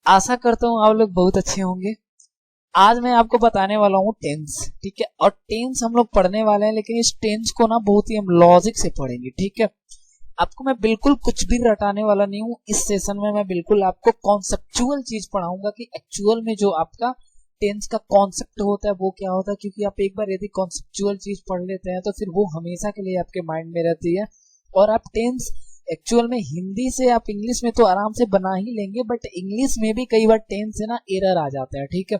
आशा करता हूँ आप लोग बहुत अच्छे होंगे। आज मैं आपको बताने वाला हूँ टेंस, ठीक है। और टेंस हम लोग पढ़ने वाले हैं, लेकिन इस टेंस को ना बहुत ही हम लॉजिक से पढ़ेंगे, ठीक है। आपको मैं बिल्कुल कुछ भी रटाने वाला नहीं हूँ। इस सेशन में मैं बिल्कुल आपको कॉन्सेप्चुअल चीज पढ़ाऊंगा कि एक्चुअल में जो आपका टेंस का कॉन्सेप्ट होता है वो क्या होता है, क्योंकि आप एक बार यदि कॉन्सेप्चुअल चीज पढ़ लेते हैं तो फिर वो हमेशा के लिए आपके माइंड में रहती है। और आप टेंस एक्चुअल में हिंदी से आप इंग्लिश में तो आराम से बना ही लेंगे, बट इंग्लिश में भी कई बार टेंस से ना एरर आ जाता है, ठीक है।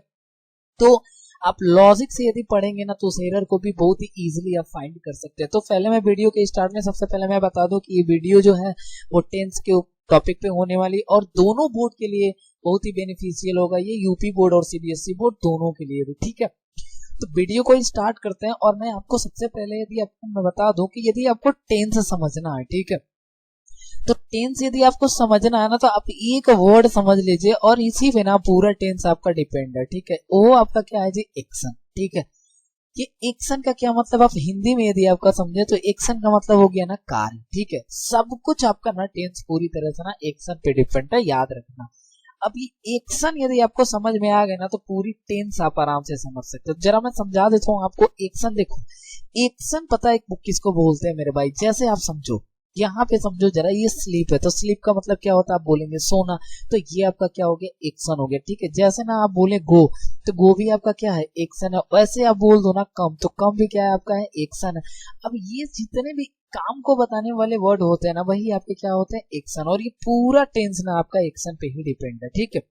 तो आप लॉजिक से यदि पढ़ेंगे ना तो उस एरर को भी बहुत ही इजीली आप फाइंड कर सकते हैं। तो पहले मैं वीडियो के स्टार्ट में सबसे पहले मैं बता दूं कि ये वीडियो जो है वो टेंस के टॉपिक पे होने वाली और दोनों बोर्ड के लिए बहुत ही बेनिफिशियल होगा। ये यूपी बोर्ड और सीबीएसई बोर्ड दोनों के लिए भी, ठीक है। तो वीडियो को स्टार्ट करते हैं। और मैं आपको सबसे पहले यदि आपको मैं बता दूं कि यदि आपको टेंस समझना है, ठीक है, तो टेंस यदि आपको समझना है ना तो आप एक वर्ड समझ लीजिए और इसी पे ना पूरा टेंस आपका डिपेंड है, ठीक है। वो आपका क्या है जी, एक्शन, ठीक है। ये एक्शन का क्या मतलब आप हिंदी में यदि आपका समझे तो एक्शन का मतलब हो गया ना कार्य, ठीक है। सब कुछ आपका ना टेंस पूरी तरह से ना एक्शन पे डिपेंड है, याद रखना। अब ये एक्शन यदि आपको समझ में आ गया ना तो पूरी टेंस आप आराम से समझ सकते हो। जरा मैं समझा देता हूँ आपको। एक्शन देखो, एक्शन पता है एक बुक किसको बोलते हैं मेरे भाई, जैसे आप समझो यहाँ पे समझो जरा, ये स्लीप है तो स्लीप का मतलब क्या होता है, आप बोलेंगे सोना, तो ये आपका क्या हो गया, एक्शन हो गया, ठीक है। जैसे ना आप बोले गो, तो गो भी आपका क्या है, एक्शन है। वैसे आप बोल दो ना कम, तो कम भी क्या है आपका है, एक्शन है। अब ये जितने भी काम को बताने वाले वर्ड होते हैं ना वही आपके क्या होते हैं, एक्शन। और ये पूरा टेंस ना आपका एक्शन पे ही डिपेंड है, ठीक है।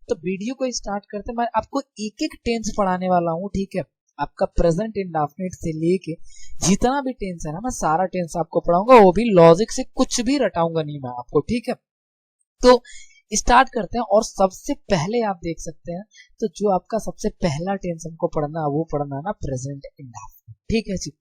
तो वीडियो को स्टार्ट करते हैं। मैं आपको एक एक टेंस पढ़ाने वाला हूँ, ठीक है। आपका प्रेजेंट इंडेफिनिट से लेके जितना भी टेंस है ना मैं सारा टेंस आपको पढ़ाऊंगा, वो भी लॉजिक से, कुछ भी रटाऊंगा नहीं मैं आपको, ठीक है। तो स्टार्ट करते हैं। और सबसे पहले आप देख सकते हैं तो जो आपका सबसे पहला टेंस हमको पढ़ना है वो पढ़ना है ना प्रेजेंट इंडेफिनिट, ठीक है जी।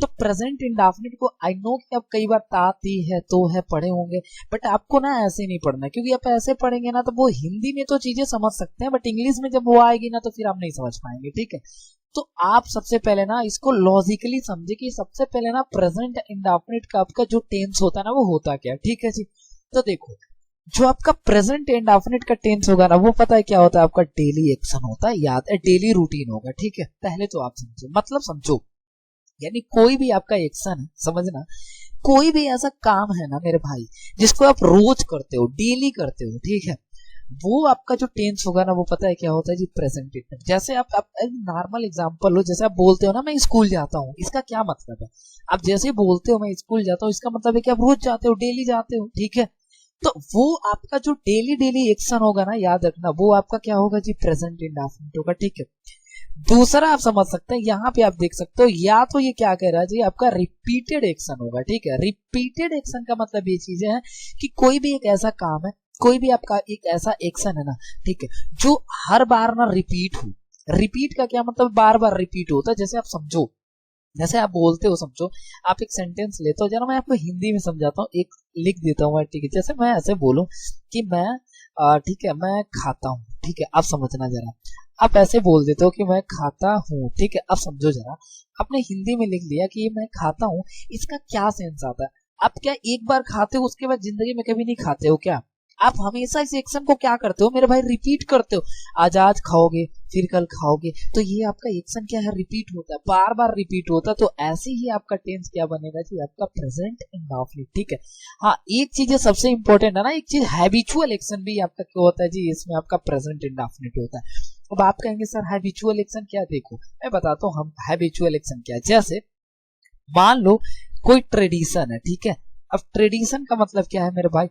तो प्रेजेंट इंडेफिनिट को आई नो कि आप कई बार ताती है तो है पढ़े होंगे, बट आपको ना ऐसे नहीं पढ़ना, क्योंकि आप ऐसे पढ़ेंगे ना तो वो हिंदी में तो चीजें समझ सकते हैं बट इंग्लिश में जब वो आएगी ना तो फिर आप नहीं समझ पाएंगे, ठीक है। तो आप सबसे पहले ना इसको लॉजिकली समझे कि सबसे पहले ना प्रेजेंट इंडेफिनिट का आपका जो टेंस होता है ना वो होता क्या, ठीक है जी। तो देखो, जो आपका प्रेजेंट इंडेफिनिट का टेंस होगा ना वो पता है क्या होता है, आपका डेली एक्शन होता है, याद है, डेली रूटीन होगा, ठीक है। पहले तो आप समझो, मतलब समझो, यानी कोई भी आपका एक्शन है, समझना, कोई भी ऐसा काम है ना मेरे भाई जिसको आप रोज करते हो, डेली करते हो, ठीक है, वो आपका जो टेंस होगा ना वो पता है क्या होता है जी, प्रेजेंट टेंस। जैसे आप नॉर्मल एग्जांपल लो, जैसे आप बोलते हो ना मैं स्कूल जाता हूँ, इसका क्या मतलब है, आप जैसे बोलते हो मैं स्कूल जाता हूँ, इसका मतलब है कि आप रोज जाते हो, डेली जाते हो, ठीक है। तो वो आपका जो डेली डेली एक्शन होगा ना, याद रखना, वो आपका क्या होगा जी, प्रेजेंट इंडेफिनिट होगा, ठीक है। दूसरा आप समझ सकते हैं, यहाँ पे आप देख सकते हो, या तो ये क्या कह रहा है जी, आपका रिपीटेड एक्शन होगा, ठीक है। रिपीटेड एक्शन का मतलब ये चीजें हैं कि कोई भी एक ऐसा काम है, कोई भी आपका एक ऐसा एक्शन है ना, ठीक है, जो हर बार ना रिपीट हो। रिपीट का क्या मतलब, बार बार रिपीट होता है। जैसे आप समझो, जैसे आप बोलते हो, समझो, आप एक सेंटेंस लेते हो, जरा मैं आपको हिंदी में समझाता हूँ, एक लिख देता हूँ, ठीक है। जैसे मैं ऐसे बोलूं कि मैं ठीक है मैं खाता हूँ, ठीक है, आप समझना जरा, आप ऐसे बोल देते हो कि मैं खाता हूँ, ठीक है। अब समझो जरा, आपने हिंदी में लिख लिया कि मैं खाता हूँ, इसका क्या सेंस आता है। आप क्या एक बार खाते हो उसके बाद जिंदगी में कभी नहीं खाते हो क्या, आप हमेशा इस एक्शन को क्या करते हो मेरे भाई, रिपीट करते हो। आज खाओगे, फिर कल खाओगे, तो ये आपका एक्शन क्या है, रिपीट होता है, बार बार रिपीट होता है। तो ऐसे ही आपका टेंस क्या बनेगा जी, आपका प्रेजेंट इंडेफिनिट, ठीक है। हाँ, एक चीज सबसे इंपॉर्टेंट है ना, एक चीज हैबिचुअल एक्शन भी आपका क्या होता है जी, इसमें आपका प्रेजेंट इंडेफिनिट होता है। अब आप कहेंगे सर हैबिचुअल एक्शन क्या, देखो मैं बताता हूँ हम हैबिचुअल एक्शन क्या है। जैसे मान लो कोई ट्रेडिशन है, ठीक है। अब ट्रेडिशन का मतलब क्या है मेरे भाई,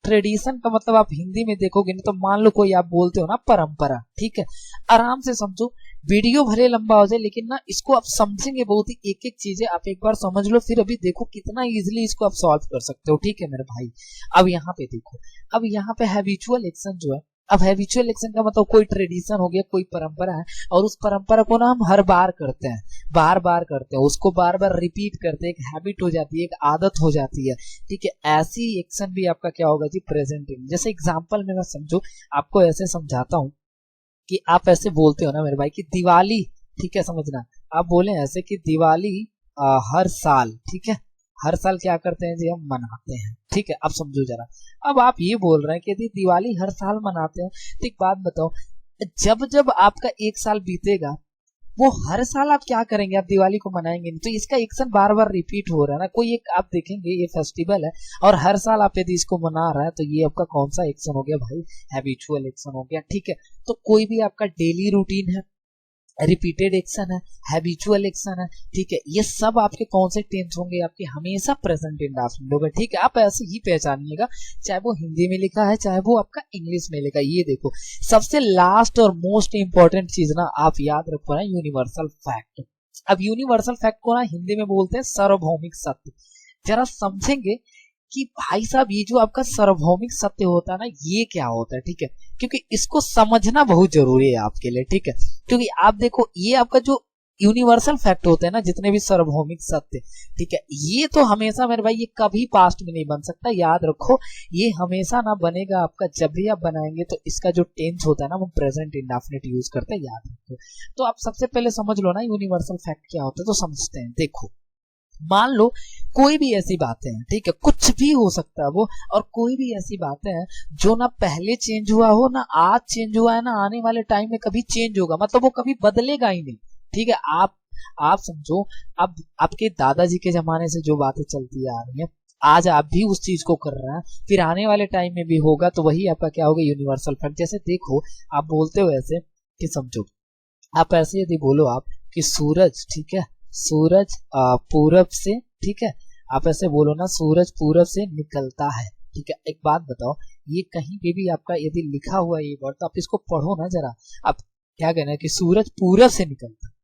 ट्रेडिशन का मतलब आप हिंदी में देखोगे नहीं तो मान लो कोई आप बोलते हो ना परंपरा, ठीक है। आराम से समझो, वीडियो भले लंबा हो जाए लेकिन ना इसको आप समझेंगे बहुत ही, एक एक चीजें आप एक बार समझ लो, फिर अभी देखो कितना इजीली इसको आप सॉल्व कर सकते हो, ठीक है मेरे भाई। अब यहाँ पे देखो, अब यहाँ पे हैबिचुअल एक्शन जो है, अब हैबिचुअल एक्शन का मतलब कोई ट्रेडिशन हो गया, कोई परंपरा है, और उस परंपरा को ना हम हर बार करते हैं, बार बार करते हैं उसको, बार बार रिपीट करते हैं, एक हैबिट हो जाती है, एक आदत हो जाती है, ठीक है। ऐसी एक्शन भी आपका क्या होगा जी, प्रेजेंट इन। जैसे एग्जांपल में मैं समझो आपको ऐसे समझाता हूँ कि आप ऐसे बोलते हो ना मेरे भाई कि दिवाली, ठीक है, समझना, आप बोले ऐसे कि दिवाली हर साल, ठीक है, हर साल क्या करते हैं जी, हम मनाते हैं। ठीक है, अब समझो जरा। अब आप ये बोल रहे हैं कि यदि दिवाली हर साल मनाते हैं तो एक बात बताओ, जब जब आपका एक साल बीतेगा वो हर साल आप क्या करेंगे, आप दिवाली को मनाएंगे नहीं, तो इसका एक्शन बार बार रिपीट हो रहा है ना। कोई एक आप देखेंगे ये फेस्टिवल है और हर साल आप यदि इसको मना रहा है तो ये आपका कौन सा एक्शन हो गया भाई, हैबिचुअल एक्शन हो गया। ठीक है, तो कोई भी आपका डेली रूटीन है, रिपीटेड एक्शन है, हैबिचुअल एक्शन है, ठीक है, ये सब आपके कौन से टेंस होंगे, आपके हमेशा प्रेजेंट इंडेफिनिट होगा। ठीक है, आप ऐसे ही पहचानिएगा, चाहे वो हिंदी में लिखा है चाहे वो आपका इंग्लिश में लिखा है। ये देखो सबसे लास्ट और मोस्ट इंपॉर्टेंट चीज ना आप याद रखो ना, यूनिवर्सल फैक्ट। अब यूनिवर्सल फैक्ट को ना हिंदी में बोलते हैं सार्वभौमिक सत्य। जरा समझेंगे कि भाई साहब ये जो आपका सार्वभौमिक सत्य होता है ना, ये क्या होता है। ठीक है, क्योंकि इसको समझना बहुत जरूरी है आपके लिए। ठीक है, क्योंकि आप देखो ये आपका जो यूनिवर्सल फैक्ट होते हैं ना, जितने भी सार्वभौमिक सत्य, ठीक है, ये तो हमेशा मेरे भाई ये कभी पास्ट में नहीं बन सकता, याद रखो। ये हमेशा ना बनेगा आपका, जब भी आप बनाएंगे तो इसका जो टेंस होता है ना वो प्रेजेंट इंडेफिनिट यूज करते हैं, याद रखो। तो आप सबसे पहले समझ लो ना यूनिवर्सल फैक्ट क्या होता है, तो समझते हैं। देखो मान लो कोई भी ऐसी बातें हैं, ठीक है, कुछ भी हो सकता है वो, और कोई भी ऐसी बातें हैं जो ना पहले चेंज हुआ हो, ना आज चेंज हुआ है, ना आने वाले टाइम में कभी चेंज होगा, मतलब वो कभी बदलेगा ही नहीं। ठीक है, आप समझो, अब आपके दादाजी के जमाने से जो बातें चलती आ रही हैं, आज आप भी उस चीज को कर रहे हैं, फिर आने वाले टाइम में भी होगा, तो वही आपका क्या होगा, यूनिवर्सल फैक्ट। जैसे देखो आप बोलते हो ऐसे कि समझो, आप ऐसे यदि बोलो आप कि सूरज, ठीक है, सूरज पूरब से, ठीक है, आप ऐसे बोलो ना, सूरज पूरब से निकलता है। ठीक है, एक बात बताओ, ये कहीं पे भी आपका यदि लिखा हुआ ये वर्ड, तो आप इसको पढ़ो ना जरा। आप क्या कहना है कि सूरज पूरब से निकलता है,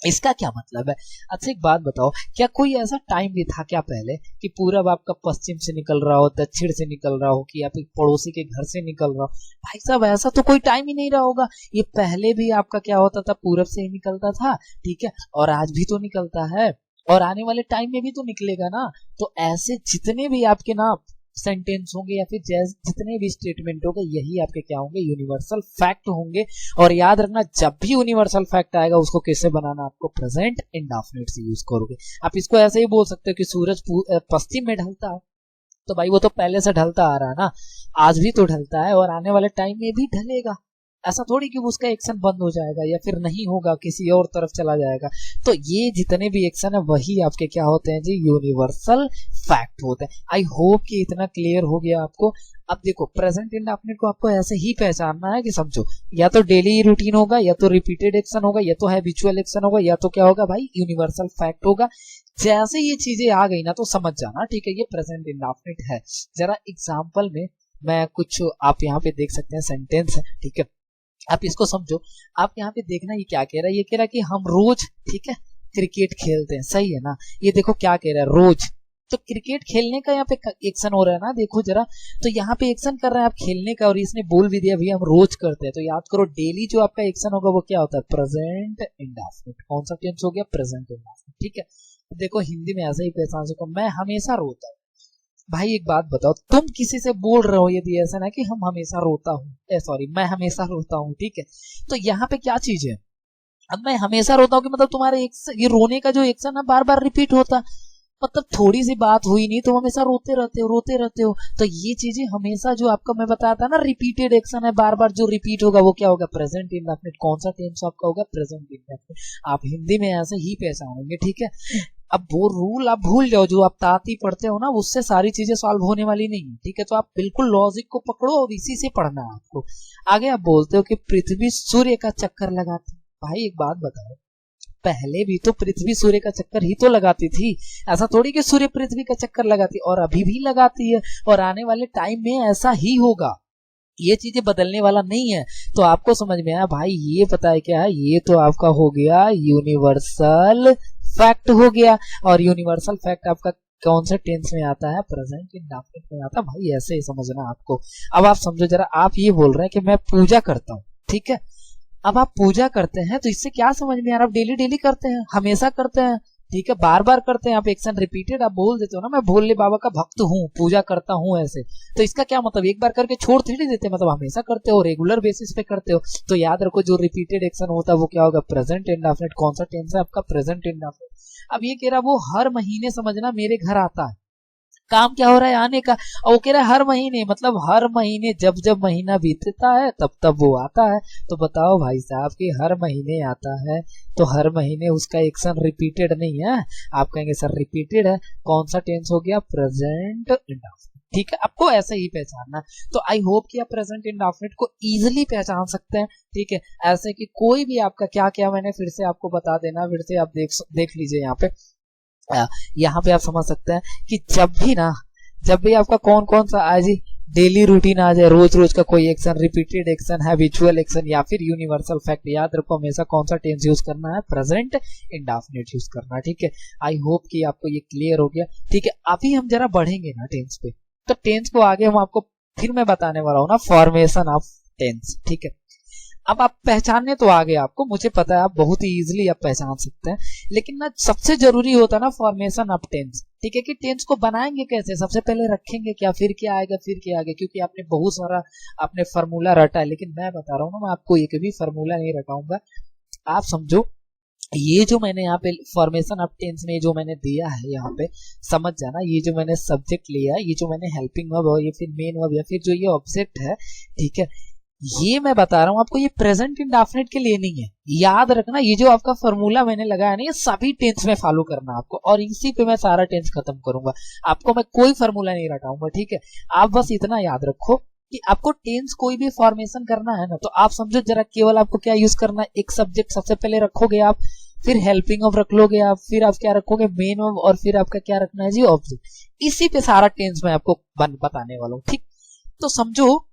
इसका क्या मतलब है। अच्छा एक बात बताओ, क्या कोई ऐसा टाइम भी था क्या पहले कि पूरब आपका पश्चिम से निकल रहा हो, दक्षिण से निकल रहा हो, कि आप एक पड़ोसी के घर से निकल रहा हो। भाई साहब ऐसा तो कोई टाइम ही नहीं रहा होगा, ये पहले भी आपका क्या होता था, पूरब से ही निकलता था। ठीक है, और आज भी तो निकलता है, और आने वाले टाइम में भी तो निकलेगा ना। तो ऐसे जितने भी आपके ना सेंटेंस होंगे या फिर जितने भी स्टेटमेंट होंगे, यही आपके क्या होंगे, यूनिवर्सल फैक्ट होंगे। और याद रखना, जब भी यूनिवर्सल फैक्ट आएगा उसको कैसे बनाना, आपको प्रेजेंट इंडेफिनिट से यूज करोगे। आप इसको ऐसे ही बोल सकते हो कि सूरज पश्चिम में ढलता है, तो भाई वो तो पहले से ढलता आ रहा है ना, आज भी तो ढलता है और आने वाले टाइम में भी ढलेगा। ऐसा थोड़ी कि उसका एक्शन बंद हो जाएगा या फिर नहीं होगा, किसी और तरफ चला जाएगा। तो ये जितने भी एक्शन है वही आपके क्या होते हैं जी, यूनिवर्सल फैक्ट होते हैं। आई होप कि इतना क्लियर हो गया आपको। अब देखो प्रेजेंट इंडेफिनिट को आपको ऐसे ही पहचानना है कि समझो, या तो डेली रूटीन होगा, या तो रिपीटेड एक्शन होगा, या तो हैबिचुअल एक्शन होगा, या तो क्या होगा भाई, यूनिवर्सल फैक्ट होगा। जैसे ये चीजें आ गई ना तो समझ जाना, ठीक है, ये प्रेजेंट इंडेफिनिट है। जरा एग्जाम्पल में मैं कुछ आप यहाँ पे देख सकते हैं सेंटेंस है, ठीक है, आप इसको समझो। आप यहाँ पे देखना ये क्या कह रहा है, ये कह रहा है कि हम रोज, ठीक है, क्रिकेट खेलते हैं, सही है ना। ये देखो क्या कह रहा है, रोज, तो क्रिकेट खेलने का यहाँ पे एक्शन हो रहा है ना, देखो जरा, तो यहाँ पे एक्शन कर रहे हैं आप खेलने का, और इसने बोल भी दिया भैया हम रोज करते हैं। तो याद करो डेली जो आपका एक्शन होगा वो क्या होता है, प्रेजेंट इंडेफिनिट। कौन सा टेंस हो गया, प्रेजेंट इंडेफिनिट। ठीक है, देखो हिंदी में ऐसा ही पहचान सको, मैं हमेशा रोता हूँ। भाई एक बात बताओ, तुम किसी से बोल रहे हो यदि ऐसा ना कि हम हमेशा रोता हूँ, सॉरी मैं हमेशा रोता हूँ, ठीक है, तो यहाँ पे क्या चीज है, अब मैं हमेशा रोता हूँ कि मतलब तुम्हारे ये रोने का जो एक्शन है बार बार रिपीट होता, मतलब थोड़ी सी बात हुई नहीं तो हमेशा रोते रहते हो, रोते रहते हो। तो ये चीजें हमेशा जो आपका मैं बताया था ना, रिपीटेड एक्शन है, बार बार जो रिपीट होगा वो क्या होगा, प्रेजेंट इंडेफिनिट। कौन सा टेंस आपका होगा, प्रेजेंट इंडेफिनिट। आप हिंदी में ऐसे ही पहचानेंगे, ठीक है। अब वो रूल आप भूल जाओ जो आप ताती पढ़ते हो ना, उससे सारी चीजें सॉल्व होने वाली नहीं, ठीक है। तो आप बिल्कुल लॉजिक को पकड़ो और इसी से पढ़ना है आपको। आगे आप बोलते हो कि पृथ्वी सूर्य का चक्कर लगाती। भाई एक बात बताओ, पहले भी तो पृथ्वी सूर्य का चक्कर ही तो लगाती थी, ऐसा थोड़ी कि सूर्य पृथ्वी का चक्कर लगाती, और अभी भी लगाती है, और आने वाले टाइम में ऐसा ही होगा। ये चीजें बदलने वाला नहीं है। तो आपको समझ में आया भाई, ये पता है क्या है, ये तो आपका हो गया यूनिवर्सल फैक्ट हो गया। और यूनिवर्सल फैक्ट आपका कौन सा टेंस में आता है, प्रेजेंट इंडेफिनिट में आता है। भाई ऐसे ही समझना आपको। अब आप समझो जरा, आप ये बोल रहे हैं कि मैं पूजा करता हूँ, ठीक है। अब आप पूजा करते हैं तो इससे क्या समझ में आ रहा है, आप डेली डेली करते हैं, हमेशा करते हैं, ठीक है, बार बार करते हैं आप एक्शन रिपीटेड, आप बोल देते हो ना मैं भोले बाबा का भक्त हूँ, पूजा करता हूँ ऐसे, तो इसका क्या मतलब, एक बार करके छोड़ थोड़ी देते, मतलब हमेशा करते हो, रेगुलर बेसिस पे करते हो। तो याद रखो जो रिपीटेड एक्शन होता है वो क्या होगा, प्रेजेंट इंडेफिनिट। कौन सा टेंस है आपका, प्रेजेंट इंडेफिनिट। अब ये कह रहा वो हर महीने समझना मेरे घर आता है, काम क्या हो रहा है, आने का, और वो कह रहा है हर महीने, मतलब हर महीने जब जब महीना बीतता है तब तब वो आता है। तो बताओ भाई साहब कि हर महीने आता है तो हर महीने उसका एक्शन रिपीटेड नहीं है। आप कहेंगे सर रिपीटेड है, कौन सा टेंस हो गया, प्रेजेंट इंडेफिनिट। ठीक है, आपको ऐसे ही पहचानना। तो आई होप कि आप प्रेजेंट इंडेफिनिट को इजीली पहचान सकते हैं। ठीक है, ऐसे कि कोई भी आपका क्या क्या मैंने फिर से आपको बता देना, फिर से आप देख लीजिए यहाँ पे। यहाँ पे आप समझ सकते हैं कि जब भी आपका कौन कौन सा आज डेली रूटीन आ जाए, रोज रोज का कोई action, repeated action, habitual action या फिर यूनिवर्सल फैक्ट, याद रखो हमेशा कौन सा टेंस यूज करना है, प्रेजेंट इंडेफिनिट यूज करना है। ठीक है, आई होप कि आपको ये क्लियर हो गया। ठीक है, अभी हम जरा बढ़ेंगे ना टेंस पे, तो टेंस को आगे हम आपको फिर मैं बताने वाला हूँ ना, फॉर्मेशन ऑफ टेंस। ठीक है, अब आप पहचानने तो आ गए आपको, मुझे पता है आप बहुत ही इजीली आप पहचान सकते हैं, लेकिन ना सबसे जरूरी होता है ना फॉर्मेशन ऑफ टेंस। ठीक है, कि टेंस को बनाएंगे कैसे, सबसे पहले रखेंगे क्या, फिर क्या आएगा, फिर क्या आएगा, क्योंकि आपने बहुत सारा आपने फार्मूला रटा है, लेकिन मैं बता रहा हूँ ना, मैं आपको एक भी फार्मूला नहीं रटाऊंगा। आप समझो, ये जो मैंने यहाँ पे फॉर्मेशन ऑफ टेंस में जो मैंने दिया है यहाँ पे, समझ जाना, ये जो मैंने सब्जेक्ट लिया है, ये जो मैंने हेल्पिंग वर्ब और ये फिर मेन वर्ब या फिर जो ये ऑब्जेक्ट है, ठीक है, ये मैं बता रहा हूं आपको, ये प्रेजेंट इंडेफिनिट के लिए नहीं है। याद रखना, ये जो आपका फॉर्मूला मैंने लगाया ना, ये सभी टेंस में फॉलो करना आपको, और इसी पे मैं सारा टेंस खत्म करूंगा। आपको मैं कोई फॉर्मूला नहीं रटाऊंगा। ठीक है, आप बस इतना याद रखो कि आपको टेंस कोई भी फॉर्मेशन करना है ना, तो आप समझो जरा, केवल आपको क्या यूज करना है, एक सब्जेक्ट सबसे पहले रखोगे आप, फिर हेल्पिंग ऑफ रख लोगे आप, फिर आप क्या रखोगे, मेन ऑफ, और फिर आपका क्या रखना है जी, ऑब्जेक्ट। इसी पे सारा टेंस मैं आपको बताने वाला हूँ। ठीक, तो समझो,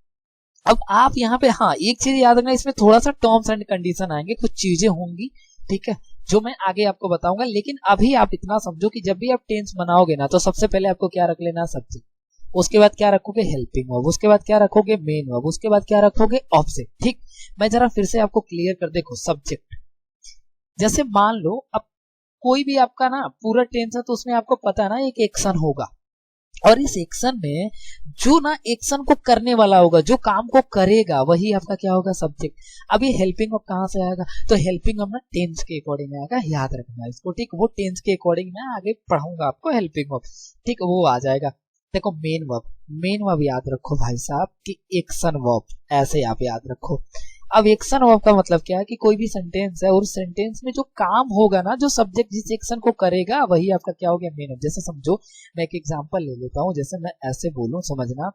अब आप यहाँ पे, हाँ एक चीज याद रखना, इसमें थोड़ा सा टर्म्स एंड कंडीशन आएंगे, कुछ चीजें होंगी, ठीक है, जो मैं आगे आपको बताऊंगा। लेकिन अभी आप इतना समझो कि जब भी आप टेंस बनाओगे ना, तो सबसे पहले आपको क्या रख लेना, सब्जेक्ट, उसके बाद क्या रखोगे, हेल्पिंग वर्ब, उसके बाद क्या रखोगे, मेन वर्ब, उसके बाद क्या रखोगे, ऑब्जेक्ट। ठीक, मैं जरा फिर से आपको क्लियर कर, देखो सब्जेक्ट, जैसे मान लो अब कोई भी आपका ना पूरा टेंस है, तो उसमें आपको पता है ना एक एक्शन होगा, और इस एक्शन में जो ना एक्शन को करने वाला होगा, जो काम को करेगा, वही आपका क्या होगा, सब्जेक्ट। अब ये हेल्पिंग वर्ब कहां से आएगा, तो हेल्पिंग वर्ब ना टेंस के अकॉर्डिंग आएगा, याद रखना इसको। ठीक, वो टेंस के अकॉर्डिंग मैं आगे पढ़ाऊंगा आपको हेल्पिंग वर्ब। ठीक, वो आ जाएगा। देखो मेन वर्ब याद रखो भाई साहब कि एक्शन वर्ब, ऐसे आप याद रखो। अब एक्शन वर्ब का मतलब क्या है कि कोई भी सेंटेंस है, और सेंटेंस में जो काम होगा ना, जो सब्जेक्ट जिस एक्शन को करेगा, वही आपका क्या हो गया, मेन वर्ब। जैसे समझो, मैं एक एग्जांपल ले लेता हूँ, जैसे मैं ऐसे बोलूं, समझना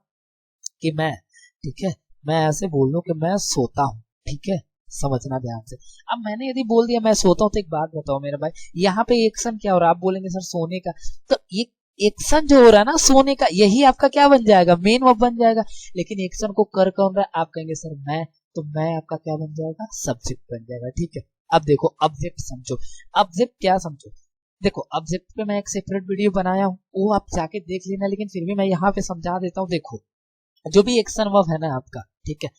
कि मैं, ठीक है, मैं ऐसे बोल दूं कि मैं सोता हूँ, ठीक है, समझना ध्यान से। अब मैंने यदि बोल दिया मैं सोता हूँ, तो एक बात बताओ मेरे भाई, यहाँ पे एक्शन क्या हो रहा है, आप बोलेंगे सर सोने का, तो एक एक्शन जो हो रहा है ना सोने का, यही आपका क्या बन जाएगा, मेन वर्ब बन जाएगा। लेकिन एक्शन को कर कौन रहा है, आप कहेंगे सर मैं, तो मैं आपका क्या बन जाएगा, सब्जेक्ट बन जाएगा। ठीक है, अब देखो ऑब्जेक्ट समझो, ऑब्जेक्ट क्या समझो, देखो ऑब्जेक्ट पे मैं एक सेपरेट वीडियो बनाया हूँ, वो आप जाके देख लेना, लेकिन फिर भी मैं यहाँ पे समझा देता हूँ। देखो जो भी एक्शन वर्ब है ना आपका, ठीक है,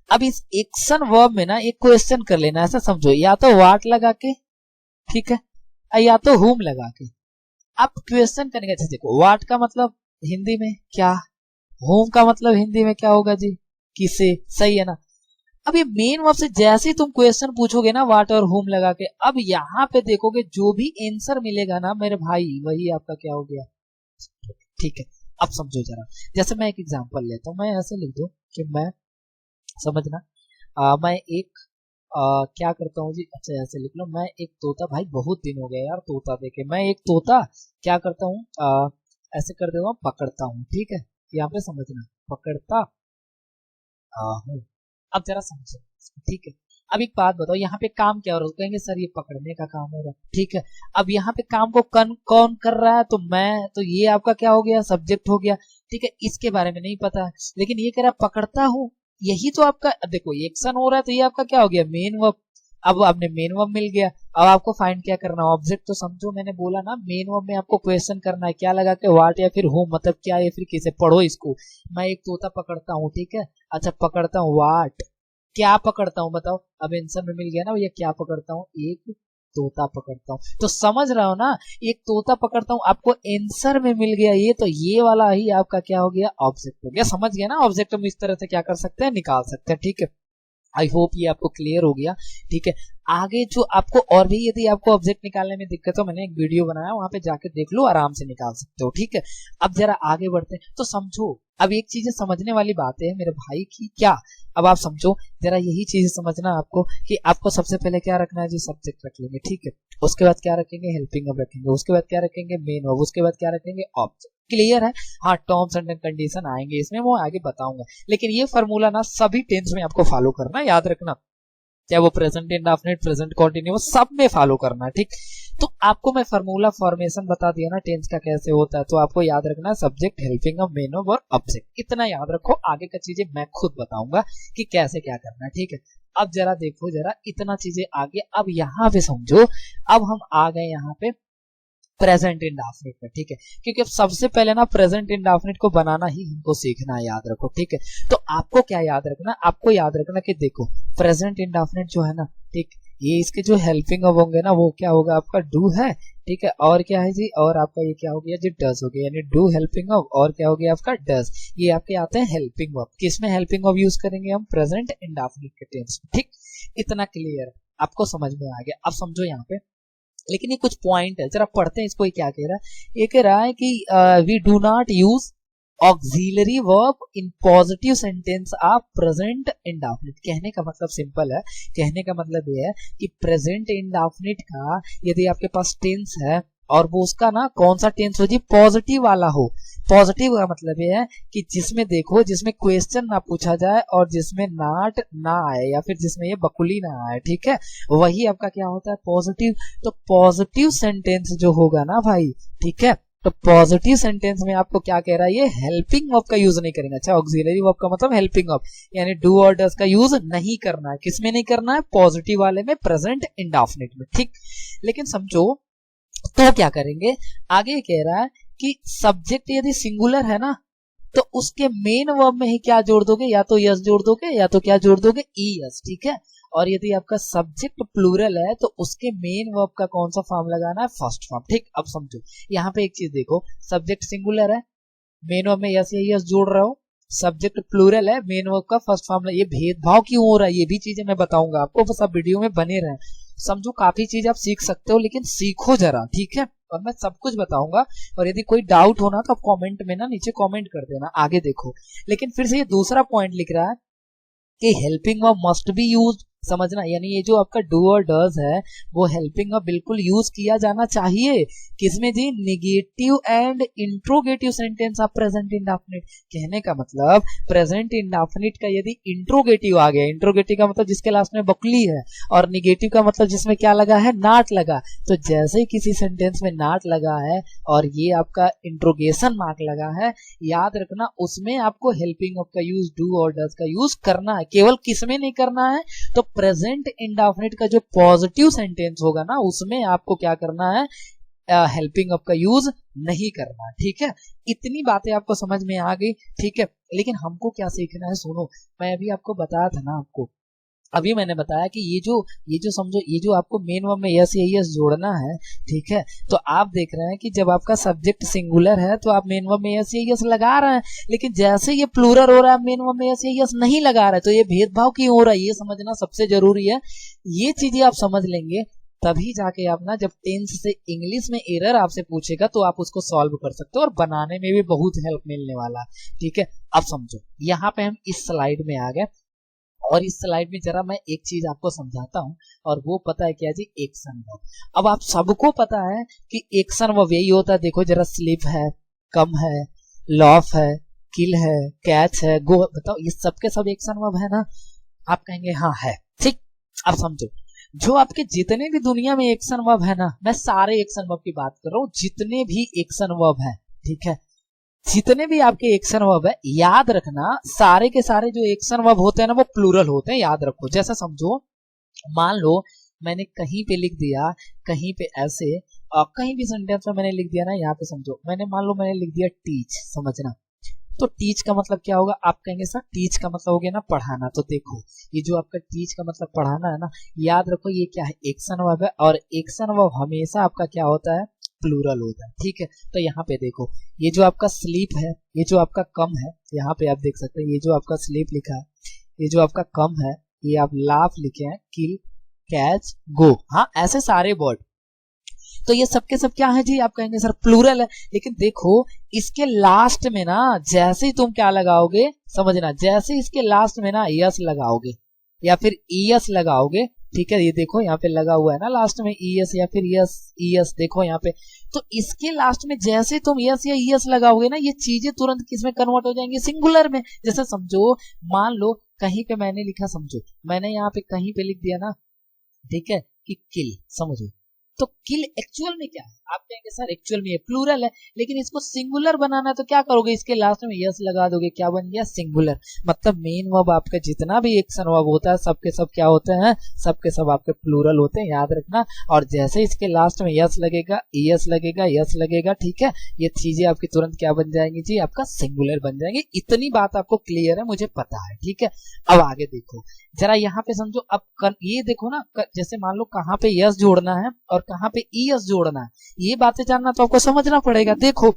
अब इस एक्शन वर्ब में ना एक क्वेश्चन कर लेना, ऐसा समझो, या तो व्हाट लगा के, ठीक है, या तो whom लगा के आप क्वेश्चन करेंगे। अच्छा देखो, व्हाट का मतलब हिंदी में क्या, होम का मतलब हिंदी में क्या होगा जी, किसे, सही है ना। अब ये मेन वर्ब से जैसे ही तुम क्वेश्चन पूछोगे ना, व्हाट और होम लगा के, अब यहाँ पे देखोगे जो भी आंसर मिलेगा ना मेरे भाई, वही आपका क्या हो गया, ठीक है। अब समझो जरा, जैसे मैं एक एग्जांपल लेता हूँ, मैं ऐसे लिख दूं कि मैं, समझना, मैं एक क्या करता हूँ जी, अच्छा ऐसे लिख लो, मैं एक तोता, भाई बहुत दिन हो गया यार तोता देखे, मैं एक तोता क्या करता हूँ, ऐसे कर देता हूँ, पकड़ता हूँ, ठीक है, यहाँ पे समझना, पकड़ता हूँ। अब जरा समझो, ठीक है। अब एक बात बताओ, यहाँ पे काम क्या हो रहा है, कहेंगे सर ये पकड़ने का काम होगा, ठीक है। अब यहाँ पे काम को कौन कर रहा है, तो मैं, तो ये आपका क्या हो गया, सब्जेक्ट हो गया, ठीक है। इसके बारे में नहीं पता है, लेकिन ये कह रहा है पकड़ता हूँ, यही तो आपका, देखो ये एक्शन हो रहा है, तो ये आपका क्या हो गया, मेन वर्ब। अब आपने मेन वर्ब मिल गया, अब आपको फाइंड क्या करना है, ऑब्जेक्ट। तो समझो मैंने बोला ना, मेन वर्ब में आपको क्वेश्चन करना है, क्या लगा के, व्हाट या फिर होम, मतलब क्या या फिर किसे, पढ़ो इसको। मैं एक तोता पकड़ता हूँ, ठीक है, अच्छा पकड़ता हूँ व्हाट, क्या पकड़ता हूँ बताओ। अब आंसर में मिल गया ना भैया, क्या पकड़ता हूँ, एक तोता पकड़ता हूँ। तो समझ रहा हो ना, एक तोता पकड़ता हूँ आपको आंसर में मिल गया ये, तो ये वाला ही आपका क्या हो गया, ऑब्जेक्ट हो गया। समझ गया ना, ऑब्जेक्ट हम इस तरह से क्या कर सकते हैं, निकाल सकते हैं। ठीक है, आई होप ये आपको क्लियर हो गया। ठीक है, आगे जो आपको और भी यदि आपको ऑब्जेक्ट निकालने में दिक्कत हो, मैंने एक वीडियो बनाया, वहां पे जाके देख लो, आराम से निकाल सकते हो। ठीक है, अब जरा आगे बढ़ते हैं। तो समझो, अब एक चीज समझने वाली बात है मेरे भाई की, क्या अब आप समझो जरा, यही चीज समझना आपको कि आपको सबसे पहले क्या रखना है जी, सब्जेक्ट रख लेंगे। ठीक है, उसके बाद क्या रखेंगे, हेल्पिंग वर्ब रखेंगे, उसके बाद क्या रखेंगे, मेन वर्ब, उसके बाद क्या रखेंगे, ऑब्जेक्ट। क्लियर है? हाँ, टर्म्स एंड कंडीशन आएंगे इसमें, वो आगे बताऊंगा, लेकिन ये फॉर्मूला ना सभी टेंस में आपको फॉलो करना है, याद रखना, चाहे वो प्रेजेंट इंडेफिनिट, प्रेजेंट कंटीन्यूअस, सब में फॉलो करना है। ठीक, तो आपको मैं फार्मूला फॉर्मेशन बता दिया ना टेंस का कैसे होता है, तो आपको याद रखना है subject, helping verb, main verb और ऑब्जेक्ट, इतना याद रखो। आगे का चीजें मैं खुद बताऊंगा कि कैसे क्या करना है। ठीक है, अब जरा देखो, जरा इतना चीजें आगे, अब यहाँ पे समझो, अब हम आ गए यहाँ पे प्रेजेंट इंडेफिनिट में। ठीक है, क्योंकि अब सबसे पहले ना प्रेजेंट इंडेफिनिट को बनाना ही हमको सीखना है, याद रखो। ठीक है, तो आपको क्या याद रखना, आपको याद रखना कि देखो प्रेजेंट इंडेफिनिट जो है ना, ठीक, ये इसके जो हेल्पिंग वर्ब होंगे ना, वो क्या होगा आपका, डू है। ठीक है, और क्या है जी, और आपका ये क्या हो गया जी, डज हो गया, यानी डू हेल्पिंग वर्ब, और क्या हो गया आपका, डज। ये आपके आते हैं हेल्पिंग वर्ब, किसमें हेल्पिंग वर्ब यूज करेंगे हम, प्रेजेंट इंडेफिनिट के टेंस में। ठीक, इतना क्लियर आपको समझ में आ गया। अब समझो यहाँ पे, लेकिन ये कुछ पॉइंट है, जरा पढ़ते हैं इसको। ये क्या कह रहा है, ये कह रहा है कि we do not use auxiliary verb in positive sentence of present indefinite. कहने का मतलब सिंपल है, कहने का मतलब ये है कि प्रेजेंट इंडेफिनिट का यदि आपके पास टेंस है और वो उसका ना कौन सा टेंस हो जी, पॉजिटिव वाला हो। पॉजिटिव का मतलब ये है कि जिसमें देखो, जिसमें क्वेश्चन ना पूछा जाए और जिसमें नॉट ना आए, या फिर जिसमें ये बकुली ना आए, ठीक है, वही आपका क्या होता है, पॉजिटिव। तो पॉजिटिव सेंटेंस जो होगा ना भाई, ठीक है, तो पॉजिटिव सेंटेंस में आपको क्या कह रहा है, ये हेल्पिंग वर्ब का यूज नहीं करेंगे। अच्छा, ऑक्सिलरी वर्ब का मतलब हेल्पिंग वर्ब, यानी डू और डज का यूज नहीं करना है। किसमें नहीं करना है, पॉजिटिव वाले में, प्रेजेंट इंडेफिनिट में। ठीक, लेकिन समझो तो क्या करेंगे, आगे कह रहा है कि सब्जेक्ट यदि सिंगुलर है ना, तो उसके मेन वर्ब में ही क्या जोड़ दोगे, या तो यस जोड़ दोगे या तो क्या जोड़ दोगे, ई यस। ठीक है, और यदि आपका सब्जेक्ट प्लूरल है तो उसके मेन वर्ब का कौन सा फॉर्म लगाना है, फर्स्ट फॉर्म। ठीक, अब समझो यहाँ पे एक चीज देखो, सब्जेक्ट सिंगुलर है, मेन वर्ब में यस या यस जोड़ रहा हो, सब्जेक्ट प्लूरल है, मेन वर्ब का फर्स्ट फॉर्म। ये भेदभाव क्यों हो रहा है, ये भी चीजें मैं बताऊंगा आपको, बस आप वीडियो में बने रहें। समझो, काफी चीज आप सीख सकते हो, लेकिन सीखो जरा, ठीक है, और मैं सब कुछ बताऊंगा। और यदि कोई डाउट हो ना तो आप कमेंट में ना नीचे कमेंट कर देना, आगे देखो। लेकिन फिर से ये दूसरा पॉइंट लिख रहा है कि helping verb must be used, समझना, यानी ये जो आपका डू और डज है वो हेल्पिंग वर्ब बिल्कुल यूज किया जाना चाहिए। किसमें जी, negative and interrogative sentence of present indefinite. कहने का मतलब प्रेजेंट इंडेफिनिट का यदि इंट्रोगेटिव आ गया, इंट्रोगेटिव का मतलब जिसके लास्ट में बकली है, और निगेटिव का मतलब जिसमें क्या लगा है, नॉट लगा। तो जैसे ही किसी सेंटेंस में नॉट लगा है और ये आपका इंट्रोगेशन मार्क लगा है, याद रखना उसमें आपको हेल्पिंग वर्ब का यूज, डू और डज का यूज करना है। केवल किसमें नहीं करना है, तो प्रेजेंट इंडेफिनिट का जो पॉजिटिव सेंटेंस होगा ना, उसमें आपको क्या करना है, हेल्पिंग वर्ब का यूज नहीं करना। ठीक है, इतनी बातें आपको समझ में आ गई। ठीक है, लेकिन हमको क्या सीखना है, सुनो, मैं अभी आपको बताया था ना, आपको अभी मैंने बताया कि ये जो समझो, ये जो आपको मेन वर्ब में यस या यस जोड़ना है, ठीक है, तो आप देख रहे हैं कि जब आपका सब्जेक्ट सिंगुलर है तो आप मेन वर्ब में यस या यस लगा रहे हैं, लेकिन जैसे ये प्लूरल हो रहा है मेन वर्ब में यस या यस नहीं लगा रहे, तो ये भेदभाव क्यों हो रहा है, ये समझना सबसे जरूरी है। ये चीजें आप समझ लेंगे तभी जाके आप ना, जब टेंस से इंग्लिश में एरर आपसे पूछेगा तो आप उसको सॉल्व कर सकते हो, और बनाने में भी बहुत हेल्प मिलने वाला। ठीक है, अब समझो यहाँ पे हम इस स्लाइड में आ गए, और इस स्लाइड में जरा मैं एक चीज आपको समझाता हूं, और वो पता है क्या जी, एक्शन वर्ब। अब आप सबको पता है कि एक्शन वर्ब यही होता है, देखो जरा, स्लिप है, कम है, लॉफ है, किल है, कैच है, गो, बताओ ये सब के सब एक्शन वर्ब है ना, आप कहेंगे हाँ है। ठीक, अब समझो, जो आपके जितने भी दुनिया में एक्शन वर्ब है ना, मैं सारे एक्शन वर्ब की बात कर रहा हूँ, जितने भी एक्शन वर्ब है, ठीक है, जितने भी आपके एक्शन वर्ब है, याद रखना सारे के सारे जो एक्शन वर्ब होते हैं ना, वो प्लूरल होते हैं, याद रखो। जैसा समझो, मान लो मैंने कहीं पे लिख दिया, कहीं पे ऐसे, और कहीं भी सेंटेंस में मैंने लिख दिया ना, यहाँ पे समझो मैंने, मान लो मैंने लिख दिया टीच, समझना, तो टीच का मतलब क्या होगा, आप कहेंगे सर टीच का मतलब हो गया ना पढ़ाना। तो देखो ये जो आपका टीच का मतलब पढ़ाना है ना, याद रखो ये क्या है, एक्शन वर्ब है, और एक्शन वर्ब हमेशा आपका क्या होता है, प्लूरल होता है। ठीक है, तो यहाँ पे देखो ये जो आपका स्लीप है, ये जो आपका कम है, यहाँ पे आप देख सकते हैं ये जो आपका स्लीप लिखा है, ये जो आपका कम है, ये आप लाफ लिखे हैं, किल, कैच, गो। हाँ ऐसे सारे वर्ड, तो ये सबके सब क्या है जी, आप कहेंगे सर प्लूरल है। लेकिन देखो इसके लास्ट में ना जैसे ही तुम क्या लगाओगे, समझना, जैसे ही इसके लास्ट में ना यस लगाओगे या फिर ईएस लगाओगे, ठीक है, ये देखो यहाँ पे लगा हुआ है ना लास्ट में ईएस या फिर यस ईएस, देखो यहाँ पे, तो इसके लास्ट में जैसे तुम यस या ईएस लगाओगे ना, ये चीजें तुरंत किसमें कन्वर्ट हो जाएंगी, सिंगुलर में। जैसे समझो, मान लो कहीं पे मैंने लिखा, समझो मैंने यहाँ पे कहीं पे लिख दिया ना, ठीक है, कि किल, समझो, तो किल एक्चुअल में क्या है, आप कहेंगे सर एक्चुअल में ये प्लूरल है, लेकिन इसको सिंगुलर बनाना है तो क्या करोगे, इसके लास्ट में यस लगा दोगे, क्या बन गया, सिंगुलर। मतलब मेन वर्ब आपका जितना भी एक्शन वर्ब होता है सबके सब क्या होते हैं, सबके सब आपके प्लूरल होते हैं, याद रखना। और जैसे इसके लास्ट में यस लगेगा, यस लगेगा, यस लगेगा, ठीक है, ये चीजें आपकी तुरंत क्या बन जाएंगी जी, आपका सिंगुलर बन जाएंगे। इतनी बात आपको क्लियर है, मुझे पता है, ठीक है। अब आगे देखो जरा यहाँ पे समझो, अब ये देखो ना, जैसे मान लो कहाँ पे यस जोड़ना है और कहाँ पे ईएस जोड़ना है, ये बातें जानना तो आपको समझना पड़ेगा। देखो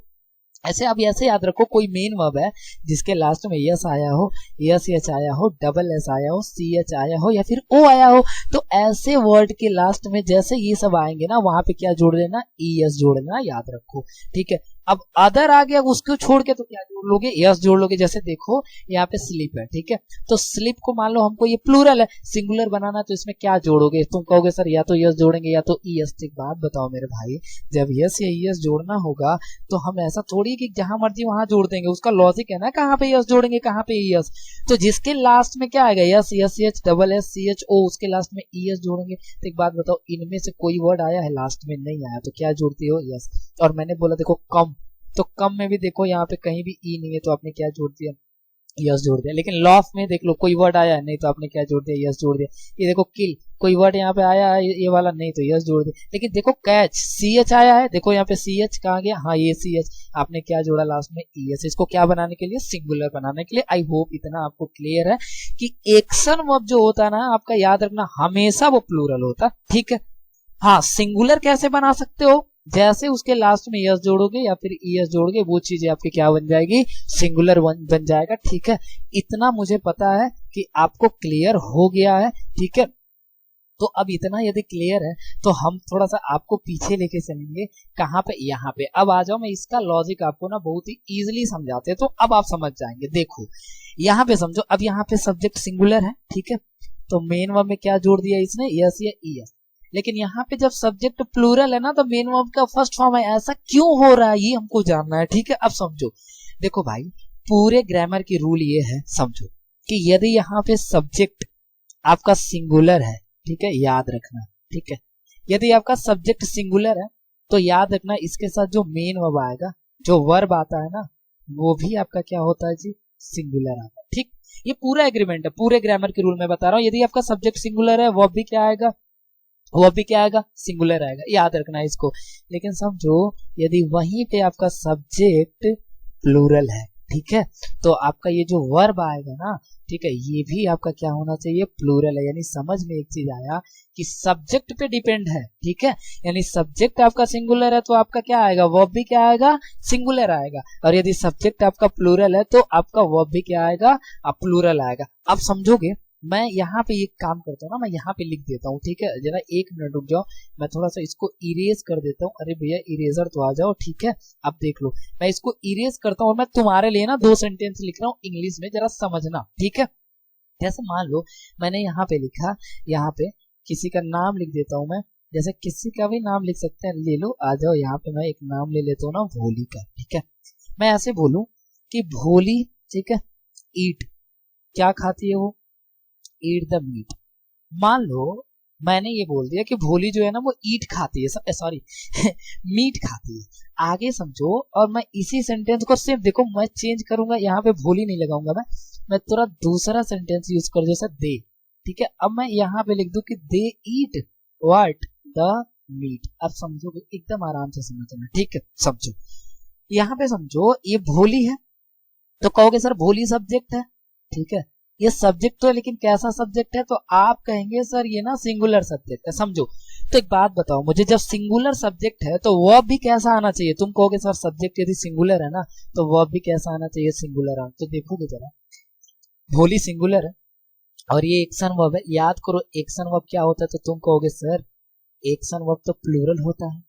ऐसे, अब ऐसे याद रखो, कोई मेन वर्ब है जिसके लास्ट में यस आया हो, यस एच आया हो, डबल एस आया हो, सी एच आया हो या फिर ओ आया हो, तो ऐसे वर्ड के लास्ट में जैसे ये सब आएंगे ना, वहां पे क्या जोड़ देना, ईएस जोड़ देना, याद रखो, ठीक है। अब अदर आ गया, उसको छोड़ के तो क्या जोड़ लोगे, यस जोड़ लोगे। जैसे देखो यहाँ पे स्लिप है, ठीक है, तो स्लिप को मान लो हमको ये प्लूरल है, सिंगुलर बनाना, तो इसमें क्या जोड़ोगे, तुम कहोगे सर या तो यस जोड़ेंगे या तो ईएस। एक बात बताओ मेरे भाई, जब यस या ईएस जोड़ना होगा तो हम ऐसा थोड़ी कि जहां मर्जी वहां जोड़ देंगे, उसका लॉजिक है ना, कहाँ पे यस जोड़ेंगे, कहाँ पे ईएस। तो जिसके लास्ट में क्या आएगा, yes, yes H, double S, C H O, उसके लास्ट में ईएस जोड़ेंगे। तो एक बात बताओ, इनमें से कोई वर्ड आया है लास्ट में, नहीं आया, तो क्या जोड़ती हो, यस। और मैंने बोला देखो कम, तो कम में भी देखो यहाँ पे कहीं भी ई नहीं है, तो आपने क्या जोड़ दिया, यस जोड़ दिया। लेकिन लॉफ में देख लो कोई वर्ड आया है, नहीं, तो आपने क्या जोड़ दिया, यस जोड़ दिया। ये देखो किल, कोई वर्ड यहाँ पे आया है ये वाला, नहीं, तो यस जोड़ दिया। लेकिन देखो कैच, सी एच आया है, देखो यहाँ पे सी एच कहाँ गया, हाँ ये सी एच, आपने क्या जोड़ा लास्ट में, ईएस। इसको क्या बनाने के लिए, सिंगुलर बनाने के लिए। आई होप इतना आपको क्लियर है कि एक्शन वर्ब जो होता है ना आपका, याद रखना हमेशा वो प्लूरल होता है, ठीक है। हाँ सिंगुलर कैसे बना सकते हो, जैसे उसके लास्ट में यस जोड़ोगे या फिर ईएस जोड़ोगे, वो चीजें आपकी क्या बन जाएगी, सिंगुलर बन जाएगा, ठीक है। इतना मुझे पता है कि आपको क्लियर हो गया है, ठीक है। तो अब इतना यदि क्लियर है तो हम थोड़ा सा आपको पीछे लेके चलेंगे, कहाँ पे, यहाँ पे। अब आ जाओ, मैं इसका लॉजिक आपको ना बहुत ही इजीली समझाते हैं, तो अब आप समझ जाएंगे। देखो यहाँ पे समझो, अब यहाँ पे सब्जेक्ट सिंगुलर है, ठीक है, तो मेन वर्ब में क्या जोड़ दिया इसने, यस या ईएस। लेकिन यहाँ पे जब सब्जेक्ट प्लूरल है ना, तो मेन वर्ब का फर्स्ट फॉर्म है, ऐसा क्यों हो रहा है ये हमको जानना है, ठीक है। अब समझो, देखो भाई पूरे ग्रामर की रूल ये है, समझो कि यदि यहाँ पे सब्जेक्ट आपका सिंगुलर है, ठीक है, याद रखना, ठीक है, यदि आपका सब्जेक्ट सिंगुलर है तो याद रखना इसके साथ जो मेन वर्ब आएगा, जो वर्ब आता है ना, वो भी आपका क्या होता है जी, सिंगुलर आता है, ठीक। ये पूरा एग्रीमेंट है, पूरे ग्रामर के रूल में बता रहा हूँ। यदि आपका सब्जेक्ट सिंगुलर है, वर्ब भी क्या आएगा, वो भी क्या आएगा, सिंगुलर आएगा, याद रखना है इसको। लेकिन समझो यदि वहीं पे आपका सब्जेक्ट प्लूरल है, ठीक है, तो आपका ये जो वर्ब आएगा ना, ठीक है, ये भी आपका क्या होना चाहिए, प्लूरल है। यानी समझ में एक चीज आया कि सब्जेक्ट पे डिपेंड है, ठीक है। यानी सब्जेक्ट आपका सिंगुलर है तो आपका क्या आएगा, वर्ब भी क्या आएगा, सिंगुलर आएगा। और यदि सब्जेक्ट आपका प्लूरल है तो आपका वर्ब भी क्या आएगा, प्लूरल आएगा। आप समझोगे, मैं यहाँ पे एक काम करता हूँ ना, मैं यहाँ पे लिख देता हूँ, ठीक है, जरा एक मिनट रुक जाओ, मैं थोड़ा सा इसको इरेज कर देता हूँ। अरे भैया इरेजर तो आ जाओ, ठीक है। अब देख लो, मैं इसको इरेज करता हूँ और मैं तुम्हारे लिए ना 2 सेंटेंस लिख रहा हूँ इंग्लिश में, जरा समझना, ठीक है। जैसे मान लो मैंने यहाँ पे लिखा, यहाँ पे किसी का नाम लिख देता हूँ मैं, जैसे किसी का भी नाम लिख सकते हैं, ले लो, आ जाओ। यहाँ पे मैं एक नाम ले लेता हूँ ना, भोली का, ठीक है। मैं ऐसे बोलूं कि भोली, ठीक है, ईट, क्या खाती है वो, ईट द मीट। मान लो मैंने ये बोल दिया कि भोली जो है ना वो ईट खाती है, सॉरी मीट खाती है। आगे समझो, और मैं इसी सेंटेंस को सिर्फ देखो मैं चेंज करूंगा, यहाँ पे भोली नहीं लगाऊंगा मैं थोड़ा दूसरा सेंटेंस यूज कर, जैसा दे, ठीक है। अब मैं यहाँ पे लिख दूं कि दे ईट व्हाट, द मीट। अब समझोगे, एकदम आराम से समझना, ठीक है। समझो यहाँ पे, समझो ये भोली है, तो कहोगे सर भोली सब्जेक्ट है, ठीक है, ये सब्जेक्ट तो है लेकिन कैसा सब्जेक्ट है, तो आप कहेंगे सर ये ना सिंगुलर सब्जेक्ट है। समझो, तो एक बात बताओ मुझे, जब सिंगुलर सब्जेक्ट है तो वर्ब भी कैसा आना चाहिए? तुम कहोगे सर सब्जेक्ट यदि सिंगुलर है ना तो वर्ब भी कैसा आना चाहिए? सिंगुलर आना। तो देखोगे जरा, भोली सिंगुलर है और ये एक्शन वर्ब है, याद करो एक्शन वर्ब क्या होता है, तो तुम कहोगे सर एक्शन वर्ब तो प्लूरल होता है।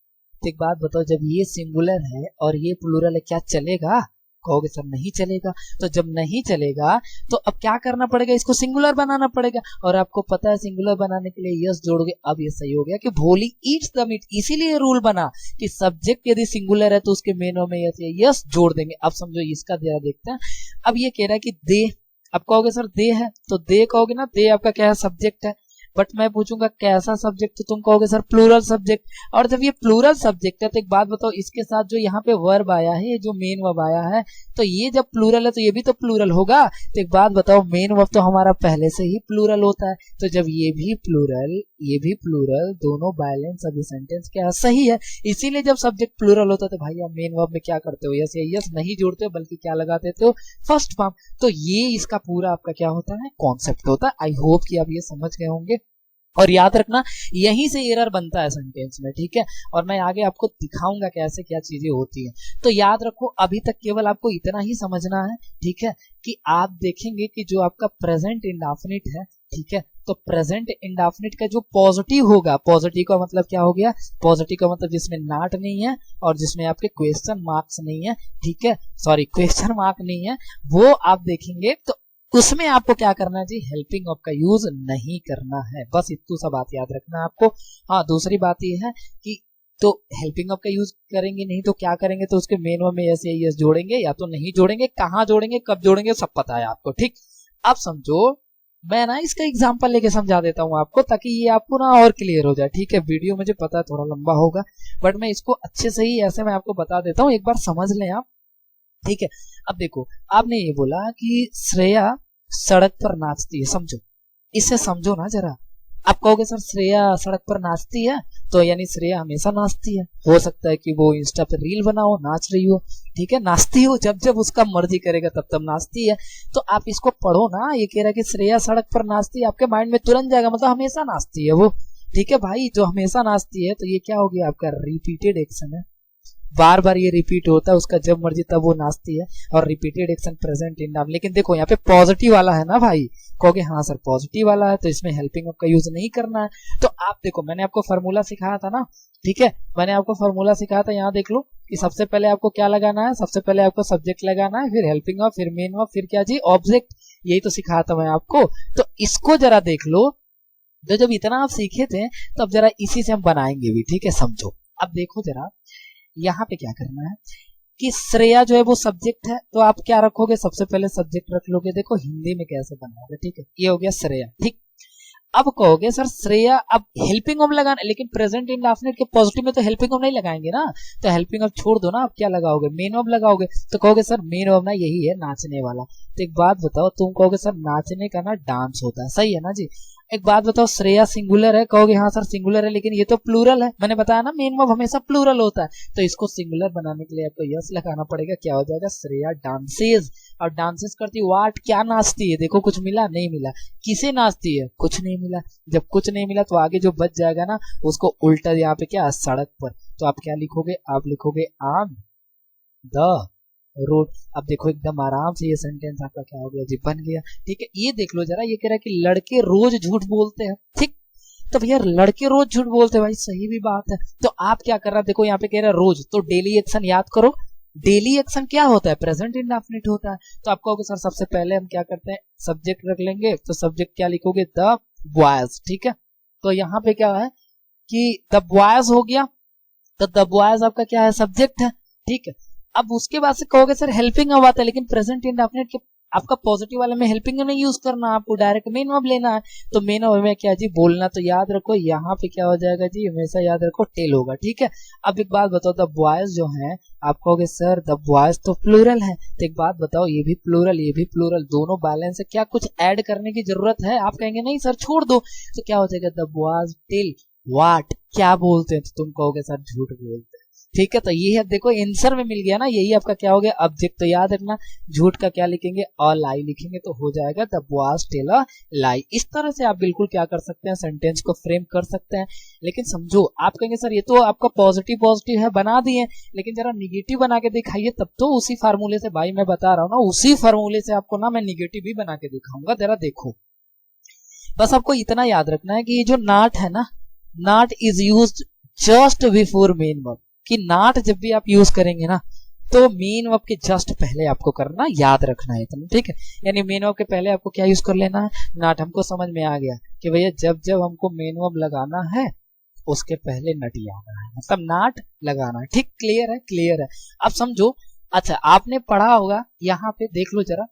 तो एक बात बताओ, जब ये सिंगुलर है और ये प्लूरल है, क्या चलेगा? कहोगे सर नहीं चलेगा। तो जब नहीं चलेगा तो अब क्या करना पड़ेगा? इसको सिंगुलर बनाना पड़ेगा, और आपको पता है सिंगुलर बनाने के लिए यस जोड़ोगे। अब ये सही हो गया कि भोली ईट्स द मीट, इसीलिए रूल बना कि सब्जेक्ट यदि सिंगुलर है तो उसके मेनों में यस जोड़ देंगे। अब समझो इसका जरा देखते हैं। अब ये कह रहा है कि दे, अब कहोगे सर दे है, तो दे कहोगे ना, दे आपका क्या है? सब्जेक्ट है। बट मैं पूछूंगा कैसा सब्जेक्ट, तो तुम कहोगे सर प्लूरल सब्जेक्ट। और जब ये प्लूरल सब्जेक्ट है तो एक बात बताओ, इसके साथ जो यहाँ पे वर्ब आया है, जो मेन वर्ब आया है, तो ये जब प्लूरल है तो ये भी तो प्लूरल होगा। तो एक बात बताओ, मेन वर्ब तो हमारा पहले से ही प्लूरल होता है, तो जब ये भी प्लूरल ये भी प्लूरल, दोनों बैलेंस अभी सेंटेंस क्या सही है। इसीलिए जब सब्जेक्ट प्लूरल होता है तो भाई आप मेन वर्ब में क्या करते हो? यस यस नहीं जोड़ते हो, बल्कि क्या लगा देते हो? First form. तो ये इसका पूरा आपका क्या होता है? कॉन्सेप्ट होता है। आई होप कि आप ये समझ गए होंगे। और याद रखना यहीं से एरर बनता है सेंटेंस में, ठीक है, और मैं आगे आपको दिखाऊंगा कैसे क्या चीजें होती हैं। तो याद रखो अभी तक केवल आपको इतना ही समझना है, ठीक है, कि आप देखेंगे कि जो आपका प्रेजेंट इंडेफिनिट है, ठीक है, तो प्रेजेंट इंडेफिनिट का जो पॉजिटिव होगा, पॉजिटिव का मतलब क्या हो गया? पॉजिटिव का मतलब जिसमें नॉट नहीं है और जिसमें आपके क्वेश्चन मार्क्स नहीं है, ठीक है, सॉरी क्वेश्चन मार्क नहीं है, वो आप देखेंगे तो उसमें आपको क्या करना चाहिए? हेल्पिंग ऑफ का यूज नहीं करना है। बस इतनी सा बात याद रखना आपको। हाँ, दूसरी बात ये है कि तो हेल्पिंग ऑफ का यूज करेंगे नहीं तो क्या करेंगे? तो उसके मेन वर्ब में ऐसे यस जोड़ेंगे या तो नहीं जोड़ेंगे, कहाँ जोड़ेंगे, कब जोड़ेंगे, सब पता है आपको, ठीक। अब समझो, मैं ना इसका एग्जाम्पल लेके समझा देता हूँ आपको, ताकि ये आपको ना और क्लियर हो जाए, ठीक है। वीडियो मुझे पता है थोड़ा लंबा होगा, बट मैं इसको अच्छे से ही ऐसे मैं आपको बता देता हूँ, एक बार समझ लें आप, ठीक है। अब देखो, आपने ये बोला कि श्रेया सड़क पर नाचती है, समझो, इसे समझो ना जरा। आप कहोगे सर श्रेया सड़क पर नाचती है, तो यानी श्रेया हमेशा नाचती है। हो सकता है कि वो इंस्टा पे रील बनाओ, नाच रही हो, ठीक है, नाचती हो, जब जब उसका मर्जी करेगा तब तब नाचती है। तो आप इसको पढ़ो ना, ये कह रहा है कि श्रेया सड़क पर नाचती है, आपके माइंड में तुरंत जाएगा मतलब हमेशा नाचती है वो, ठीक है भाई। जो हमेशा नाचती है तो ये क्या हो गया? आपका रिपीटेड एक्शन है, बार बार ये रिपीट होता है, उसका जब मर्जी तब वो नाचती है, और रिपीटेड एक्शन प्रेजेंट इन नाम। लेकिन देखो यहाँ पे पॉजिटिव वाला है ना भाई, कहोगे हाँ सर पॉजिटिव वाला है तो इसमें हेल्पिंग ऑफ का यूज नहीं करना है। तो आप देखो, मैंने आपको फॉर्मूला सिखाया था ना, ठीक है, मैंने आपको फॉर्मूला सिखाया था, यहाँ देख लो कि सबसे पहले आपको क्या लगाना है, सबसे पहले आपको सब्जेक्ट लगाना है, फिर हेल्पिंग ऑफ, फिर मेन ऑफ, फिर क्या जी? ऑब्जेक्ट। यही तो सिखाया था मैं आपको। तो इसको जरा देख लो, तो जब इतना आप सीखे थे तो अब जरा इसी से हम बनाएंगे भी, ठीक है, समझो। अब देखो जरा, यहाँ पे क्या करना है कि श्रेया जो है वो सब्जेक्ट है, तो आप क्या रखोगे? सबसे पहले सब्जेक्ट रख लोगे। देखो हिंदी में कैसे बनाओगे, ठीक है, ये हो गया श्रेया, ठीक। अब कहोगे सर श्रेया, अब हेल्पिंग ऑफ लगाना, लेकिन प्रेजेंट इंडेफिनिट के पॉजिटिव में तो हेल्पिंग ऑफ नहीं लगाएंगे ना, तो हेल्पिंग ऑफ छोड़ दो ना, आप क्या लगाओगे? मेन ऑफ लगाओगे। तो कहोगे सर मेन ऑफ ना यही है नाचने वाला। तो एक बात बताओ, तुम कहोगे सर नाचने का ना डांस होता है, सही है ना जी। एक बात बताओ, श्रेया सिंगुलर है, कहोगे हाँ सर सिंगुलर है, लेकिन ये तो प्लूरल है, मैंने बताया ना मेन वर्ब हमेशा प्लूरल होता है। तो इसको सिंगुलर बनाने के लिए आपको यस लगाना पड़ेगा। क्या हो जाएगा? श्रेया डांसेस। और डांसेस करती वाट, क्या नाचती है? देखो कुछ मिला? नहीं मिला। किसे नाचती है? कुछ नहीं मिला। जब कुछ नहीं मिला तो आगे जो बच जाएगा ना उसको उल्टा यहाँ पे क्या? सड़क पर। तो आप क्या लिखोगे? आप लिखोगे ऑन द रोड। अब देखो एकदम आराम से ये सेंटेंस आपका क्या हो गया जी? बन गया, ठीक है। ये देख लो जरा, ये कह रहा है कि लड़के रोज झूठ बोलते हैं, ठीक। तो भैया लड़के रोज झूठ बोलते हैं, भाई सही भी बात है। तो आप क्या कर रहा है? देखो यहाँ पे कह रहा है रोज, तो डेली एक्शन याद करो। डेली एक्शन क्या होता है? प्रेजेंट इंडेफिनिट होता है। तो आप कहोगे सर सबसे पहले हम क्या करते हैं? सब्जेक्ट रख लेंगे। तो सब्जेक्ट क्या लिखोगे? द बॉयज, ठीक है। तो यहाँ पे क्या है कि द बॉयज हो गया, तो द बॉयज आपका क्या है? सब्जेक्ट है, ठीक है। अब उसके बाद से कहोगे सर हेल्पिंग ऑफ आता है, लेकिन प्रेजेंट इंडेफिनिट के आपका पॉजिटिव वाले में हेल्पिंग नहीं यूज करना, आपको डायरेक्ट मेन वर्ब लेना है। तो मेन वर्ब में क्या जी? बोलना। तो याद रखो यहाँ पे क्या हो जाएगा जी? हमेशा याद रखो टेल होगा, ठीक है। अब एक बात बताओ, द बॉयज जो है, आप कहोगे सर द बॉयज तो प्लूरल है, तो एक बात बताओ, ये भी प्लूरल ये भी प्लूरल, दोनों बैलेंस है, क्या कुछ ऐड करने की जरूरत है? आप कहेंगे नहीं सर छोड़ दो। तो क्या हो जाएगा? द बॉयज टेल व्हाट, क्या बोलते हैं? तो तुम कहोगे सर झूठ बोलते हैं। ठीक है। तो ये है, देखो आंसर में मिल गया ना, यही आपका क्या हो गया, ऑब्जेक्ट। तो याद रखना झूठ का क्या लिखेंगे, अ लाई लिखेंगे तो हो जाएगा द बॉयज टेल अ लाई। इस तरह से आप बिल्कुल क्या कर सकते हैं, सेंटेंस को फ्रेम कर सकते हैं। लेकिन समझो, आप कहेंगे सर ये तो आपका पॉजिटिव पॉजिटिव है बना दिए, लेकिन जरा निगेटिव बना के दिखाइए। तब तो उसी फार्मूले से, भाई मैं बता रहा हूँ ना, उसी फार्मूले से आपको ना मैं निगेटिव भी बना के दिखाऊंगा। जरा देखो, बस आपको इतना याद रखना है कि ये जो नाट है ना, not is used just before main verb, कि नाट जब भी आप यूज करेंगे ना तो मेन वर्ब के जस्ट पहले आपको करना, याद रखना है इतना, ठीक है। यानी मेन वर्ब के पहले आपको क्या यूज कर लेना है, नाट। हमको समझ में आ गया कि भैया जब जब हमको मेन वर्ब लगाना है उसके पहले नटी आना है, मतलब नाट लगाना है। ठीक, क्लियर है, क्लियर है। अब समझो, अच्छा आपने पढ़ा होगा, यहाँ पे देख लो जरा,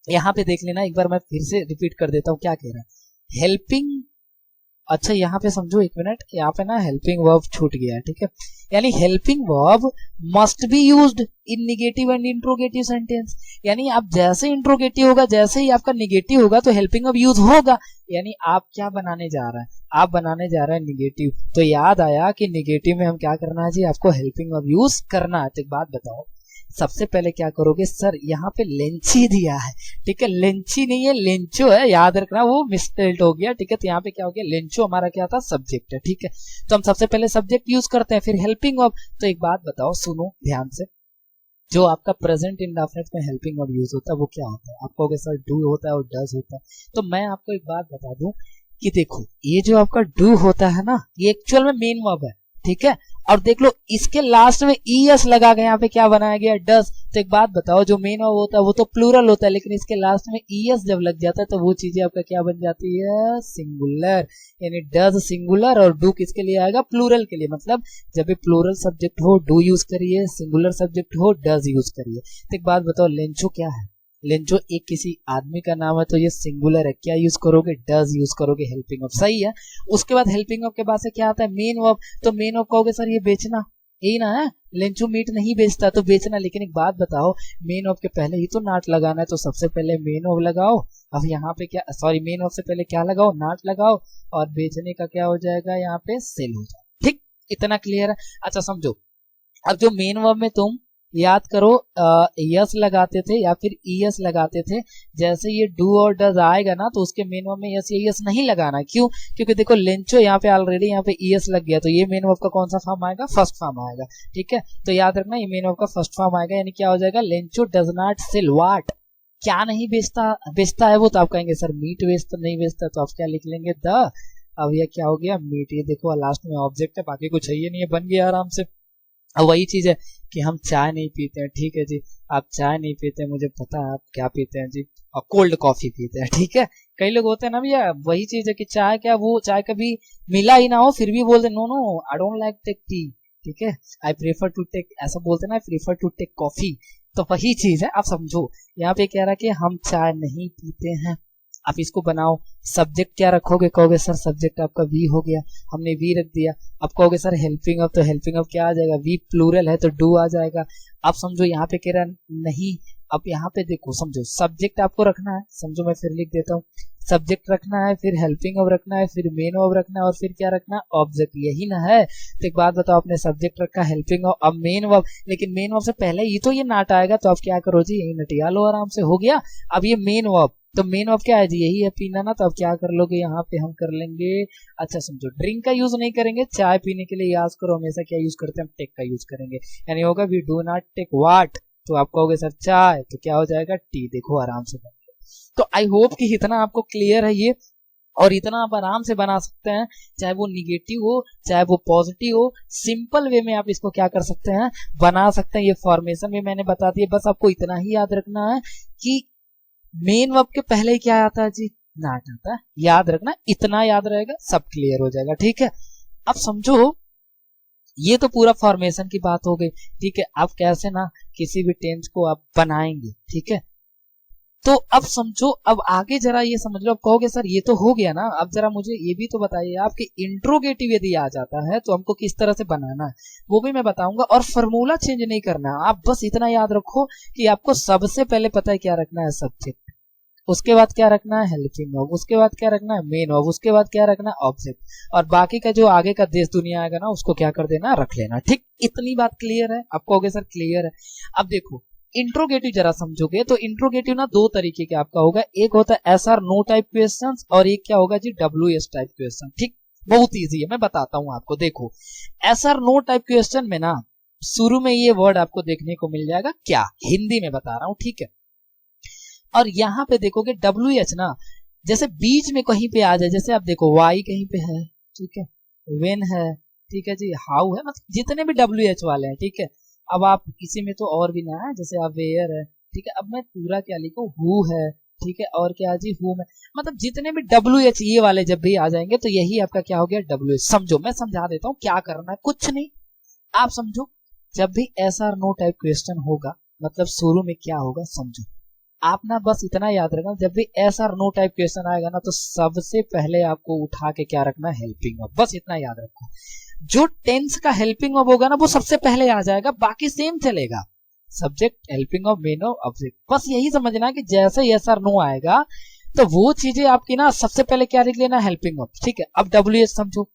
यहाँ पे देख लेना एक बार, मैं फिर से रिपीट कर देता हूँ क्या कह रहा है, हेल्पिंग। अच्छा यहाँ पे समझो, एक मिनट, यहाँ पे ना हेल्पिंग वर्ब छूट गया है, ठीक है। यानी helping verb must be used in negative and interrogative sentence. यानी आप जैसे इंट्रोगेटिव होगा, जैसे ही आपका निगेटिव होगा तो हेल्पिंग वर्ब यूज होगा। यानी आप क्या बनाने जा रहे हैं, आप बनाने जा रहे हैं निगेटिव। तो याद आया कि निगेटिव में हम क्या करना है जी, आपको हेल्पिंग वर्ब यूज करना है। तो एक बात बताओ, सबसे पहले क्या करोगे, सर यहाँ पे लेंची दिया है, ठीक है, लेंची नहीं है लेंचो है, याद रखना, वो मिसस्पेल्ड हो गया, ठीक है। तो यहाँ पे क्या हो गया, लेंचो हमारा क्या था, सब्जेक्ट है, ठीक है। तो हम सबसे पहले सब्जेक्ट यूज करते हैं, फिर हेल्पिंग वर्ब। तो एक बात बताओ, सुनो ध्यान से, जो आपका प्रेजेंट इंडेफिनिट में हेल्पिंग वर्ब यूज होता है वो क्या होता है, आप कहोगे सर डू होता है और डज होता है। तो मैं आपको एक बात बता दूं कि देखो, ये जो आपका डू होता है ना, ये एक्चुअल में मेन वर्ब है, ठीक है। और देख लो, इसके लास्ट में ईएस लगा के यहाँ पे क्या बनाया गया, डज। तो एक बात बताओ, जो मेन वर्ब होता है वो तो प्लूरल होता है, लेकिन इसके लास्ट में ईएस जब लग जाता है तो वो चीजें आपका क्या बन जाती है, सिंगुलर। यानी डज सिंगुलर और डू किसके लिए आएगा, प्लूरल के लिए। मतलब जब भी प्लूरल सब्जेक्ट हो डू यूज करिए, सिंगुलर सब्जेक्ट हो डज यूज करिए। तो एक बात बताओ, लेंचो क्या है, लेंचो एक किसी आदमी का नाम है, तो ये सिंगुलर है, क्या यूज करोगे, डज यूज करोगे, हेल्पिंग वर्ब, सही है। उसके बाद हेल्पिंग वर्ब के बाद से क्या आता है, मेन वर्ब। तो मेन वर्ब कहोगे सर ये बेचना, यही ना है, लेंचो मीट नहीं बेचता तो बेचना। लेकिन एक बात बताओ, मेन वर्ब के पहले ही तो नाट लगाना है, तो सबसे पहले मेन वर्ब लगाओ। अब यहाँ पे क्या, सॉरी, मेन वर्ब से पहले क्या लगाओ, नाट लगाओ, और बेचने का क्या हो जाएगा, यहाँ पे सेल हो जाएगा। ठीक, इतना क्लियर है। अच्छा समझो, अब जो मेन वर्ब में तुम याद करो, यस लगाते थे या फिर ईएस लगाते थे, जैसे ये डू और डज आएगा ना तो उसके मेन वर्ब में यस ईएस नहीं लगाना। क्यों, क्योंकि देखो लेंचो यहाँ पे ऑलरेडी यहाँ पे ईएस लग गया, तो ये मेन वर्ब का कौन सा फॉर्म आएगा, फर्स्ट फॉर्म आएगा, ठीक है। तो याद रखना, ये मेन वर्ब का फर्स्ट फॉर्म आएगा, यानी क्या हो जाएगा, Lencho does not sell what, क्या नहीं बेचता, बेचता है वो। तो आप कहेंगे सर मीट बेचता नहीं बेचता, तो आप क्या लिख लेंगे, द। अब ये क्या हो गया, मीट। ये देखो लास्ट में ऑब्जेक्ट है, बाकी कुछ है ही नहीं है, बन गया आराम से। अब वही चीज है कि हम चाय नहीं पीते हैं, ठीक है जी, आप चाय नहीं पीते, मुझे पता है आप क्या पीते हैं जी, और कोल्ड कॉफी पीते हैं, ठीक है। कई लोग होते हैं ना भैया, वही चीज है कि चाय क्या, वो चाय कभी मिला ही ना हो फिर भी बोलते no no I don't like take tea, ठीक है, आई प्रेफर टू टेक, ऐसा बोलते ना, I prefer to take coffee. तो वही चीज है, आप समझो, यहाँ पे कह रहा है कि हम चाय नहीं पीते हैं। आप इसको बनाओ, सब्जेक्ट क्या रखोगे, कहोगे सर सब्जेक्ट आपका वी हो गया, हमने वी रख दिया। अब कहोगे सर हेल्पिंग वर्ब, तो हेल्पिंग वर्ब क्या आ जाएगा, वी प्लूरल है तो डू आ जाएगा। आप समझो यहाँ पे कह रहा नहीं, अब यहाँ पे देखो, समझो सब्जेक्ट आपको रखना है, समझो मैं फिर लिख देता हूँ, सब्जेक्ट रखना है, फिर हेल्पिंग वर्ब रखना है, फिर मेन वर्ब रखना है, और फिर क्या रखना है, ऑब्जेक्ट, यही ना है। तो एक बात बताओ, आपने सब्जेक्ट रखा, हेल्पिंग वर्ब, अब मेन वर्ब, लेकिन मेन वर्ब से पहले ही तो ये नाट आएगा, तो आप क्या करो जी, यही नटिया लो, आराम से हो गया। अब ये मेन वर्ब, तो मेन वर्ब क्या है जी, यही है पीना ना, तो अब क्या कर लोगे, यहाँ पे हम कर लेंगे, अच्छा समझो ड्रिंक का यूज नहीं करेंगे, चाय पीने के लिए याद करो हमेशा क्या यूज करते हैं, हम टेक का यूज करेंगे। यानी होगा वी डू नॉट टेक वाट, तो आप कहोगे सर चाय, तो क्या हो जाएगा, टी। देखो आराम से बन गया। तो आई होप कि इतना आपको क्लियर है ये, और इतना आप आराम से बना सकते हैं, चाहे वो निगेटिव हो चाहे वो पॉजिटिव हो, सिंपल वे में आप इसको क्या कर सकते हैं, बना सकते हैं। ये फॉर्मेशन में मैंने बता दिया, बस आपको इतना ही याद रखना है कि मेन वर्ब के पहले ही क्या आता है जी, नाट आता है, याद रखना, इतना याद रहेगा, सब क्लियर हो जाएगा, ठीक है। अब समझो, ये तो पूरा फॉर्मेशन की बात हो गई, ठीक है। आप कैसे ना किसी भी टेंस को आप बनाएंगे, ठीक है। तो अब समझो, अब आगे जरा ये समझ लो, अब कहोगे सर ये तो हो गया ना, अब जरा मुझे ये भी तो बताइए, आपके इंट्रोगेटिव यदि आ जाता है तो हमको किस तरह से बनाना है वो भी मैं बताऊंगा, और फॉर्मूला चेंज नहीं करना है। आप बस इतना याद रखो कि आपको सबसे पहले पता है क्या रखना है, सब्जेक्ट, उसके बाद क्या रखना है हेल्पिंग वर्ब, उसके बाद क्या रखना है मेन वर्ब, उसके बाद क्या रखना है ऑब्जेक्ट, और बाकी का जो आगे का देश दुनिया आएगा ना उसको क्या कर देना, रख लेना। ठीक, इतनी बात क्लियर है आपको? हो गया सर क्लियर है। अब देखो इंट्रोगेटिव जरा समझोगे तो इंट्रोगेटिव ना दो तरीके का आपका होगा, एक होता है yes or no type question और एक क्या होगा जी WS टाइप क्वेश्चन। ठीक, बहुत इजी है, मैं बताता हूं आपको। देखो yes or no type question में ना शुरू में ये वर्ड आपको देखने को मिल जाएगा क्या, हिंदी में बता रहा हूं, ठीक है। और यहाँ पे देखोगे WH ना जैसे बीच में कहीं पे आ जाए, जैसे आप देखो वाई कहीं पे है, ठीक है, वेन है, ठीक है जी, हाउ है, मतलब जितने भी WH वाले हैं, ठीक है। अब आप किसी में तो और भी ना है, जैसे आप वेयर है, ठीक है। अब मैं पूरा क्या लिखूं, हु है, ठीक है, और क्या जी हु में, मतलब जितने भी WH ये वाले जब भी आ जाएंगे तो यही आपका क्या हो गया WH। समझो, मैं समझा देता हूँ क्या करना है, कुछ नहीं, आप समझो। जब भी yes or no type question होगा मतलब शुरू में क्या होगा समझो, आप ना बस इतना याद रखना, जब भी yes or no type question आएगा ना तो सबसे पहले आपको उठा के क्या रखना, हेल्पिंग वर्ब, बस इतना याद रखो। जो टेंस का हेल्पिंग वर्ब होगा ना वो सबसे पहले आ जाएगा, बाकी सेम चलेगा, subject helping verb main verb object, बस यही समझना कि जैसे एस आर नो आएगा तो वो चीजें आपकी ना सबसे पहले क्या लिख लेना, हेल्पिंग वर्ब। ठीक है, अब WH समझो।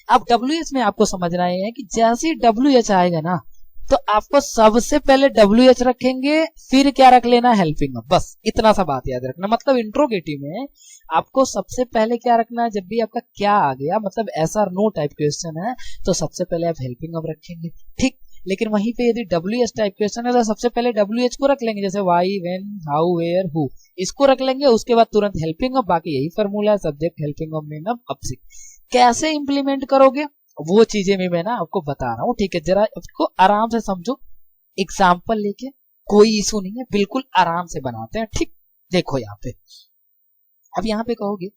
अब WH में आपको समझना है कि जैसे WH आएगा ना तो आपको सबसे पहले WH रखेंगे, फिर क्या रख लेना, हेल्पिंग वर्ब, बस इतना सा बात याद रखना। मतलब इंट्रोगेटिव में आपको सबसे पहले क्या रखना है, जब भी आपका क्या आ गया मतलब yes or no type question है तो सबसे पहले आप हेल्पिंग वर्ब रखेंगे। ठीक, लेकिन वहीं पे यदि WH टाइप क्वेश्चन है तो सबसे पहले WH को रख लेंगे, जैसे why, when, how, where, who, इसको रख लेंगे, उसके बाद तुरंत हेल्पिंग वर्ब, बाकी यही फॉर्मूला है, subject helping verb main verb object. कैसे इंप्लीमेंट करोगे वो चीजें भी मैं ना आपको बता रहा हूँ, ठीक है, जरा इसको आराम से समझो, एग्जाम्पल लेके, कोई इशू नहीं है, बिल्कुल आराम से बनाते हैं। ठीक, देखो यहाँ पे, अब यहाँ पे कहोगे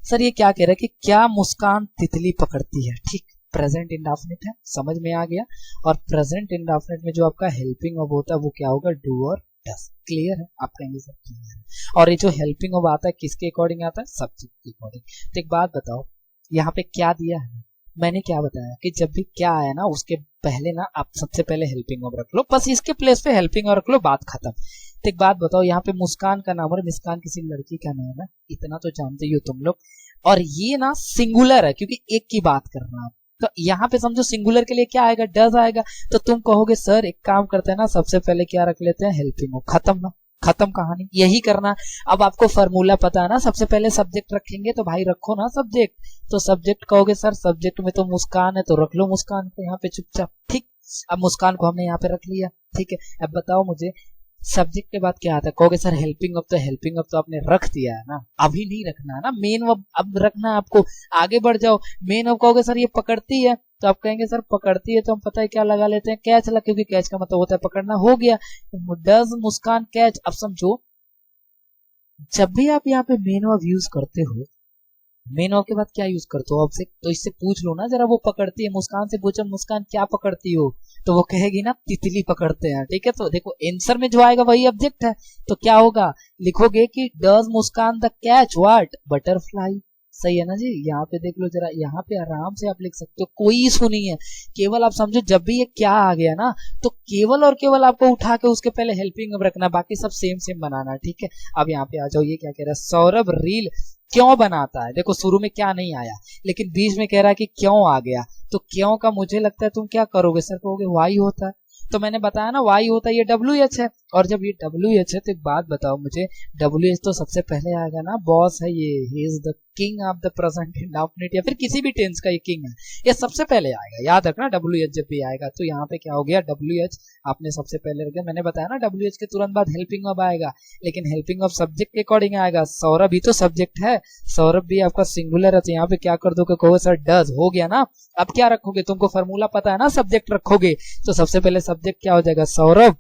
सर ये क्या कह रहा है कि क्या मुस्कान तितली पकड़ती है। ठीक, प्रेजेंट इंडेफिनिट है, समझ में आ गया। और प्रेजेंट इंडेफिनिट में जो आपका हेल्पिंग वर्ब होता है वो क्या होगा, डू और डस। क्लियर है, आप कहेंगे सर क्लियर है। और ये जो हेल्पिंग वर्ब आता है किसके अकॉर्डिंग आता है, सब्जेक्ट के अकॉर्डिंग। तो एक बात बताओ, यहाँ पे क्या दिया है, मैंने क्या बताया कि जब भी क्या आया ना उसके पहले ना आप सबसे पहले हेल्पिंग वर्ब रख लो, बस इसके प्लेस पे हेल्पिंग वर्ब रख लो, बात खत्म। तो एक बात बताओ, यहाँ पे मुस्कान का नाम और मुस्कान किसी लड़की का नाम है, इतना तो जानते ही हो तुम लोग। और ये ना सिंगुलर है क्योंकि एक की बात कर रहा हूं, तो यहाँ पे समझो सिंगुलर के लिए क्या आएगा, डज आएगा। तो तुम कहोगे सर एक काम करते हैं ना, सबसे पहले क्या रख लेते हैं, हेल्पिंग वर्ब, खत्म ना, खत्म कहानी, यही करना। अब आपको फॉर्मूला पता है ना, सबसे पहले सब्जेक्ट रखेंगे तो भाई रखो ना सब्जेक्ट, तो सब्जेक्ट कहोगे सर सब्जेक्ट में तो मुस्कान है तो रख लो मुस्कान को यहाँ पे चुपचाप। ठीक, अब मुस्कान को हमने यहाँ पे रख लिया, ठीक है। अब बताओ मुझे सब्जेक्ट के बाद क्या आता है, कहोगे सर हेल्पिंग वर्ब, तो हेल्पिंग वर्ब तो आपने रख दिया है ना, अभी नहीं रखना है ना, मेन वर्ब अब रखना है आपको। आगे बढ़ जाओ, मेन वर्ब कहोगे सर ये पकड़ती है, तो आप कहेंगे सर पकड़ती है तो हम पता है क्या लगा लेते हैं, कैच लगा, क्योंकि कैच का मतलब होता है पकड़ना, हो गया डज मुस्कान कैच। अब समझो जब भी आप यहाँ पे मेन वर्ब यूज करते हो, मेन वर्ब के बाद क्या यूज करते हो, ऑब्जेक्ट, तो इससे पूछ लो ना जरा, वो पकड़ती है, मुस्कान से पूछो मुस्कान क्या पकड़ती हो, तो वो कहेगी ना तितली पकड़ते हैं। ठीक है, तो देखो आंसर में जो आएगा वही ऑब्जेक्ट है, तो क्या होगा, लिखोगे कि does Muskan the catch what, butterfly. सही है ना जी, यहाँ पे देख लो जरा, यहाँ पे आराम से आप लिख सकते हो, कोई इशू नहीं है। केवल आप समझो जब भी ये क्या आ गया ना तो केवल और केवल आपको उठा के उसके पहले हेल्पिंग वर्ब रखना, बाकी सब सेम सेम बनाना। ठीक है, अब यहाँ पे आ जाओ, ये क्या कह रहा है, सौरभ रील क्यों बनाता है। देखो शुरू में क्या नहीं आया लेकिन बीच में कह रहा है कि क्यों आ गया, तो क्यों का मुझे लगता है तुम क्या करोगे सर, कहोगे वाई होता है, तो मैंने बताया ना वाई होता है, ये WH है। और जब ये WH है तो एक बात बताओ मुझे, WH तो सबसे पहले आएगा ना, बॉस है ये, he is the king of the present indefinite, या फिर किसी भी टेंस का ये किंग है, ये सबसे पहले आएगा, याद रखना WH जब भी आएगा। तो यहाँ पे क्या हो गया, WH आपने सबसे पहले रखा, मैंने बताया ना WH के तुरंत बाद हेल्पिंग वर्ब आएगा, लेकिन हेल्पिंग वर्ब सब्जेक्ट के अकॉर्डिंग आएगा। सौरभ ही तो सब्जेक्ट है, सौरभ भी आपका सिंगुलर है, तो यहाँ पे क्या कर दोगे, कहोगे सर डज, हो गया ना। अब क्या रखोगे, तुमको फॉर्मूला पता है ना, सब्जेक्ट रखोगे तो सबसे पहले सब्जेक्ट क्या हो जाएगा, सौरभ,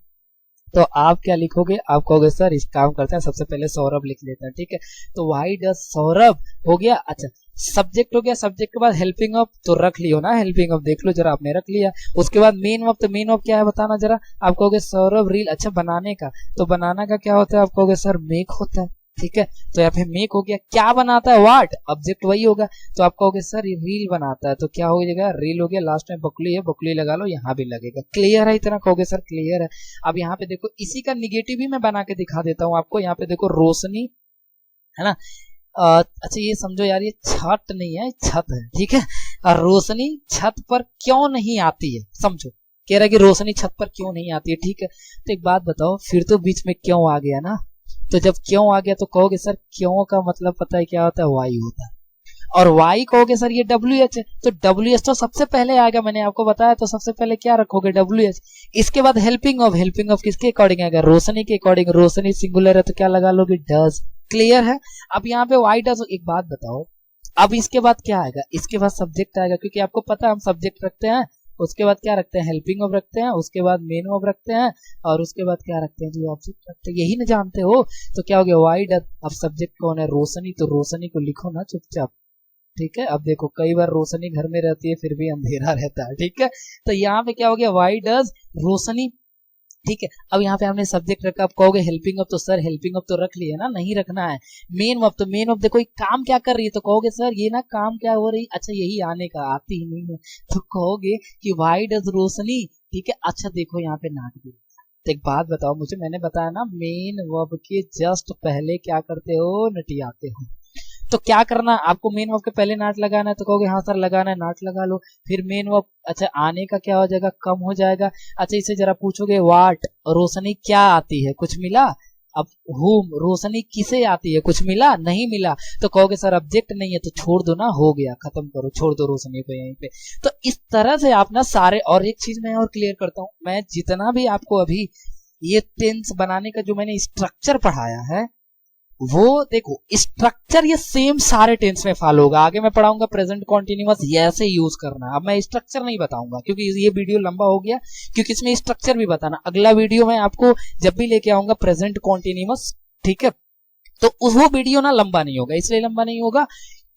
तो आप क्या लिखोगे, आप कहोगे सर इस काम करते हैं सबसे पहले सौरभ लिख लेते हैं। ठीक है, तो वाई डज सौरभ, हो गया। अच्छा सब्जेक्ट हो गया, सब्जेक्ट के बाद हेल्पिंग वर्ब तो रख लियो ना, हेल्पिंग वर्ब देख लो जरा, आपने रख लिया। उसके बाद मेन वर्ब, तो मेन वर्ब क्या है बताना जरा, आप कहोगे सौरभ रील, अच्छा बनाने का, तो बनाना का क्या होता है, आप कहोगे सर मेक होता है। ठीक है। तो यहाँ पे मेक हो गया, क्या बनाता है, व्हाट, ऑब्जेक्ट वही होगा। तो आप कहोगे सर ये रील बनाता है, तो क्या हो जाएगा, रील हो गया, लास्ट में बकुली है, बकुली लगा लो, यहाँ भी लगेगा। क्लियर है, इतना कहोगे सर क्लियर है। अब यहाँ पे देखो, इसी का निगेटिव भी मैं बना के दिखा देता हूँ आपको। यहाँ पे देखो रोशनी है ना, अच्छा ये समझो यार, ये छत नहीं है, छत है, ठीक है। और रोशनी छत पर क्यों नहीं आती है, समझो, कह रहा है कि रोशनी छत पर क्यों नहीं आती है, ठीक है। तो एक बात बताओ, फिर तो बीच में क्यों आ गया ना, तो जब क्यों आ गया तो कहोगे सर क्यों का मतलब पता है क्या होता है, वाई होता है। और वाई कहोगे सर ये डब्ल्यू एच है, तो डब्ल्यू एच तो सबसे पहले आएगा, मैंने आपको बताया। तो सबसे पहले क्या रखोगे, डब्ल्यू एच। इसके बाद हेल्पिंग ऑफ, हेल्पिंग ऑफ किसके अकॉर्डिंग आएगा, रोशनी के अकॉर्डिंग। रोशनी सिंगुलर है तो क्या लगा लोगे, डज। क्लियर है। अब यहाँ पे वाई डज, एक बात बताओ, अब इसके बाद क्या आएगा, इसके बाद सब्जेक्ट आएगा, क्योंकि आपको पता है हम सब्जेक्ट रखते हैं, उसके बाद क्या रखते हैं, हेल्पिंग ऑफ रखते हैं, उसके बाद मेन ऑफ रखते हैं, और उसके बाद क्या रखते हैं, जो ऑब्जेक्ट रखते हैं, यही ना जानते हो। तो क्या हो गया, वाई डज। अब सब्जेक्ट कौन है, रोशनी, तो रोशनी को लिखो ना चुपचाप, ठीक है। अब देखो कई बार रोशनी घर में रहती है फिर भी अंधेरा रहता है, ठीक है। तो यहाँ पे क्या हो गया, वाई डज रोशनी, ठीक है। अब यहाँ पे हमने सब्जेक्ट रखा, आप कहोगे हेल्पिंग ऑफ, तो सर हेल्पिंग ऑफ तो रख लिया ना, नहीं रखना है। मेन ऑफ, तो मेन ऑफ देखो काम क्या कर रही है, तो कहोगे सर ये ना काम क्या हो रही, अच्छा यही आने का, आती ही नहीं है, तो कहोगे कि व्हाई डज रोशनी, ठीक है। अच्छा देखो यहाँ पे नाट भी, तो एक बात बताओ मुझे, मैंने बताया ना मेन वर्ब के जस्ट पहले क्या करते हो, नटियाते हो। तो क्या करना आपको, मेन वर्ब के पहले नाट लगाना है, तो कहोगे हाँ सर लगाना है, नाट लगा लो। फिर मेन वर्ब, अच्छा आने का क्या हो जाएगा, कम हो जाएगा। अच्छा इसे जरा पूछोगे, वाट रोशनी क्या आती है, कुछ मिला। अब होम रोशनी किसे आती है, कुछ मिला, नहीं मिला। तो कहोगे सर ऑब्जेक्ट नहीं है, तो छोड़ दो ना, हो गया, खत्म करो, छोड़ दो रोशनी को यहीं पे। तो इस तरह से आप ना सारे, और एक चीज मैं और क्लियर करता हूं, मैं जितना भी आपको अभी ये टेंस बनाने का जो मैंने स्ट्रक्चर पढ़ाया है, वो देखो स्ट्रक्चर ये सेम सारे टेंस में फॉलो होगा। आगे मैं पढ़ाऊंगा प्रेजेंट कॉन्टिन्यूअस, ऐसे यूज करना। अब मैं स्ट्रक्चर नहीं बताऊंगा क्योंकि ये वीडियो लंबा हो गया, क्योंकि इसमें स्ट्रक्चर भी बताना। अगला वीडियो मैं आपको जब भी लेके आऊंगा प्रेजेंट कॉन्टिन्यूअस, ठीक है, तो वो वीडियो ना लंबा नहीं होगा। इसलिए लंबा नहीं होगा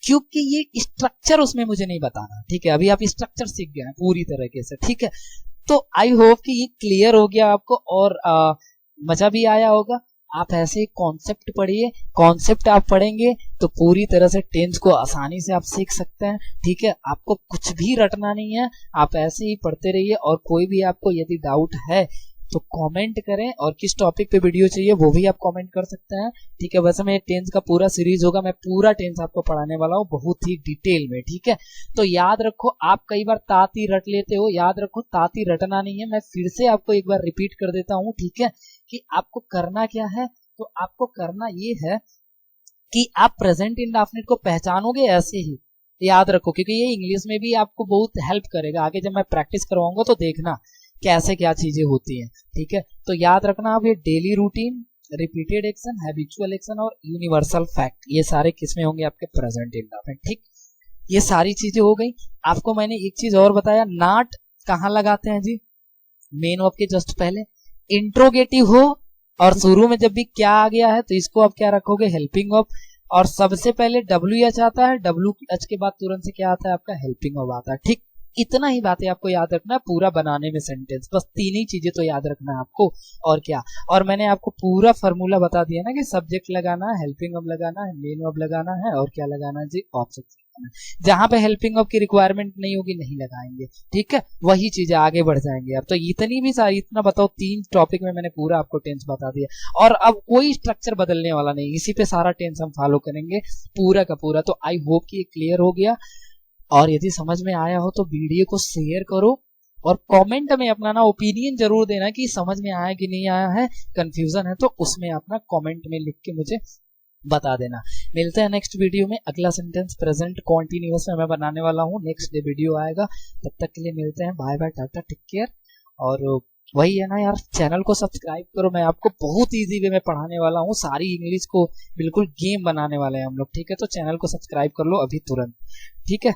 क्योंकि ये स्ट्रक्चर उसमें मुझे नहीं बताना, ठीक है। अभी आप स्ट्रक्चर सीख गए हैं पूरी तरीके से, ठीक है। तो आई होप कि ये क्लियर हो गया आपको, और मजा भी आया होगा। आप ऐसे कॉन्सेप्ट पढ़िए, कॉन्सेप्ट आप पढ़ेंगे तो पूरी तरह से टेंस को आसानी से आप सीख सकते हैं, ठीक है। आपको कुछ भी रटना नहीं है, आप ऐसे ही पढ़ते रहिए। और कोई भी आपको यदि डाउट है तो कमेंट करें, और किस टॉपिक पे वीडियो चाहिए वो भी आप कमेंट कर सकते हैं, ठीक है। वैसे मैं टेंस का पूरा सीरीज होगा, मैं पूरा टेंस आपको पढ़ाने वाला हूँ बहुत ही डिटेल में, ठीक है। तो याद रखो, आप कई बार ताती रट लेते हो, याद रखो ताती रटना नहीं है। मैं फिर से आपको एक बार रिपीट कर देता हूँ, ठीक है, कि आपको करना क्या है। तो आपको करना ये है कि आप प्रेजेंट इंडेफिनिट को पहचानोगे ऐसे ही, याद रखो, क्योंकि ये इंग्लिश में भी आपको बहुत हेल्प करेगा। आगे जब मैं प्रैक्टिस करवाऊंगा तो देखना कैसे क्या चीजें होती हैं, ठीक है। तो याद रखना आप, ये daily routine, repeated action, habitual action और यूनिवर्सल फैक्ट, ये सारे किसमें होंगे, आपके प्रेजेंट इंडेफिनिट, ठीक। ये सारी चीजें हो गई। आपको मैंने एक चीज और बताया, नाट कहाँ लगाते हैं जी, मेन वर्ब के जस्ट पहले। इंट्रोगेटिव हो और शुरू में जब भी क्या आ गया है तो इसको आप क्या रखोगे, हेल्पिंग ऑफ। और सबसे पहले डब्ल्यू एच आता है, डब्ल्यू एच के बाद तुरंत से क्या आता है, आपका हेल्पिंग ऑफ आता है, ठीक। इतना ही बातें आपको याद रखना है पूरा बनाने में सेंटेंस, बस तीन ही चीजें तो याद रखना है आपको, और क्या। और मैंने आपको पूरा फॉर्मूला बता दिया ना कि सब्जेक्ट लगाना है, हेल्पिंग ऑफ लगाना है, मेन ऑफ लगाना है, और क्या लगाना है जी, ऑब्जेक्ट लगाना है। जहां पे हेल्पिंग ऑफ की रिक्वायरमेंट नहीं होगी नहीं लगाएंगे, ठीक है। वही चीजें आगे बढ़ जाएंगे। अब तो इतनी भी सारी, इतना बताओ, 3 टॉपिक में मैंने पूरा आपको टेंस बता दिया, और अब कोई स्ट्रक्चर बदलने वाला नहीं, इसी पे सारा टेंस हम फॉलो करेंगे पूरा का पूरा। तो आई होप कि ये क्लियर हो गया, और यदि समझ में आया हो तो वीडियो को शेयर करो, और कमेंट में अपना ना ओपिनियन जरूर देना कि समझ में आया कि नहीं आया है, कंफ्यूजन है तो उसमें अपना कमेंट में लिख के मुझे बता देना। मिलते हैं नेक्स्ट वीडियो में, अगला सेंटेंस प्रेजेंट कॉन्टिन्यूअस में मैं बनाने वाला हूँ, नेक्स्ट डे वीडियो आएगा। तब तक के लिए मिलते हैं, bye bye, tata, take care. और वही है ना यार, चैनल को सब्सक्राइब करो, मैं आपको बहुत इजी वे में पढ़ाने वाला हूँ, सारी इंग्लिश को बिल्कुल गेम बनाने वाले हैं हम लोग, ठीक है। तो चैनल को सब्सक्राइब कर लो अभी तुरंत, ठीक है।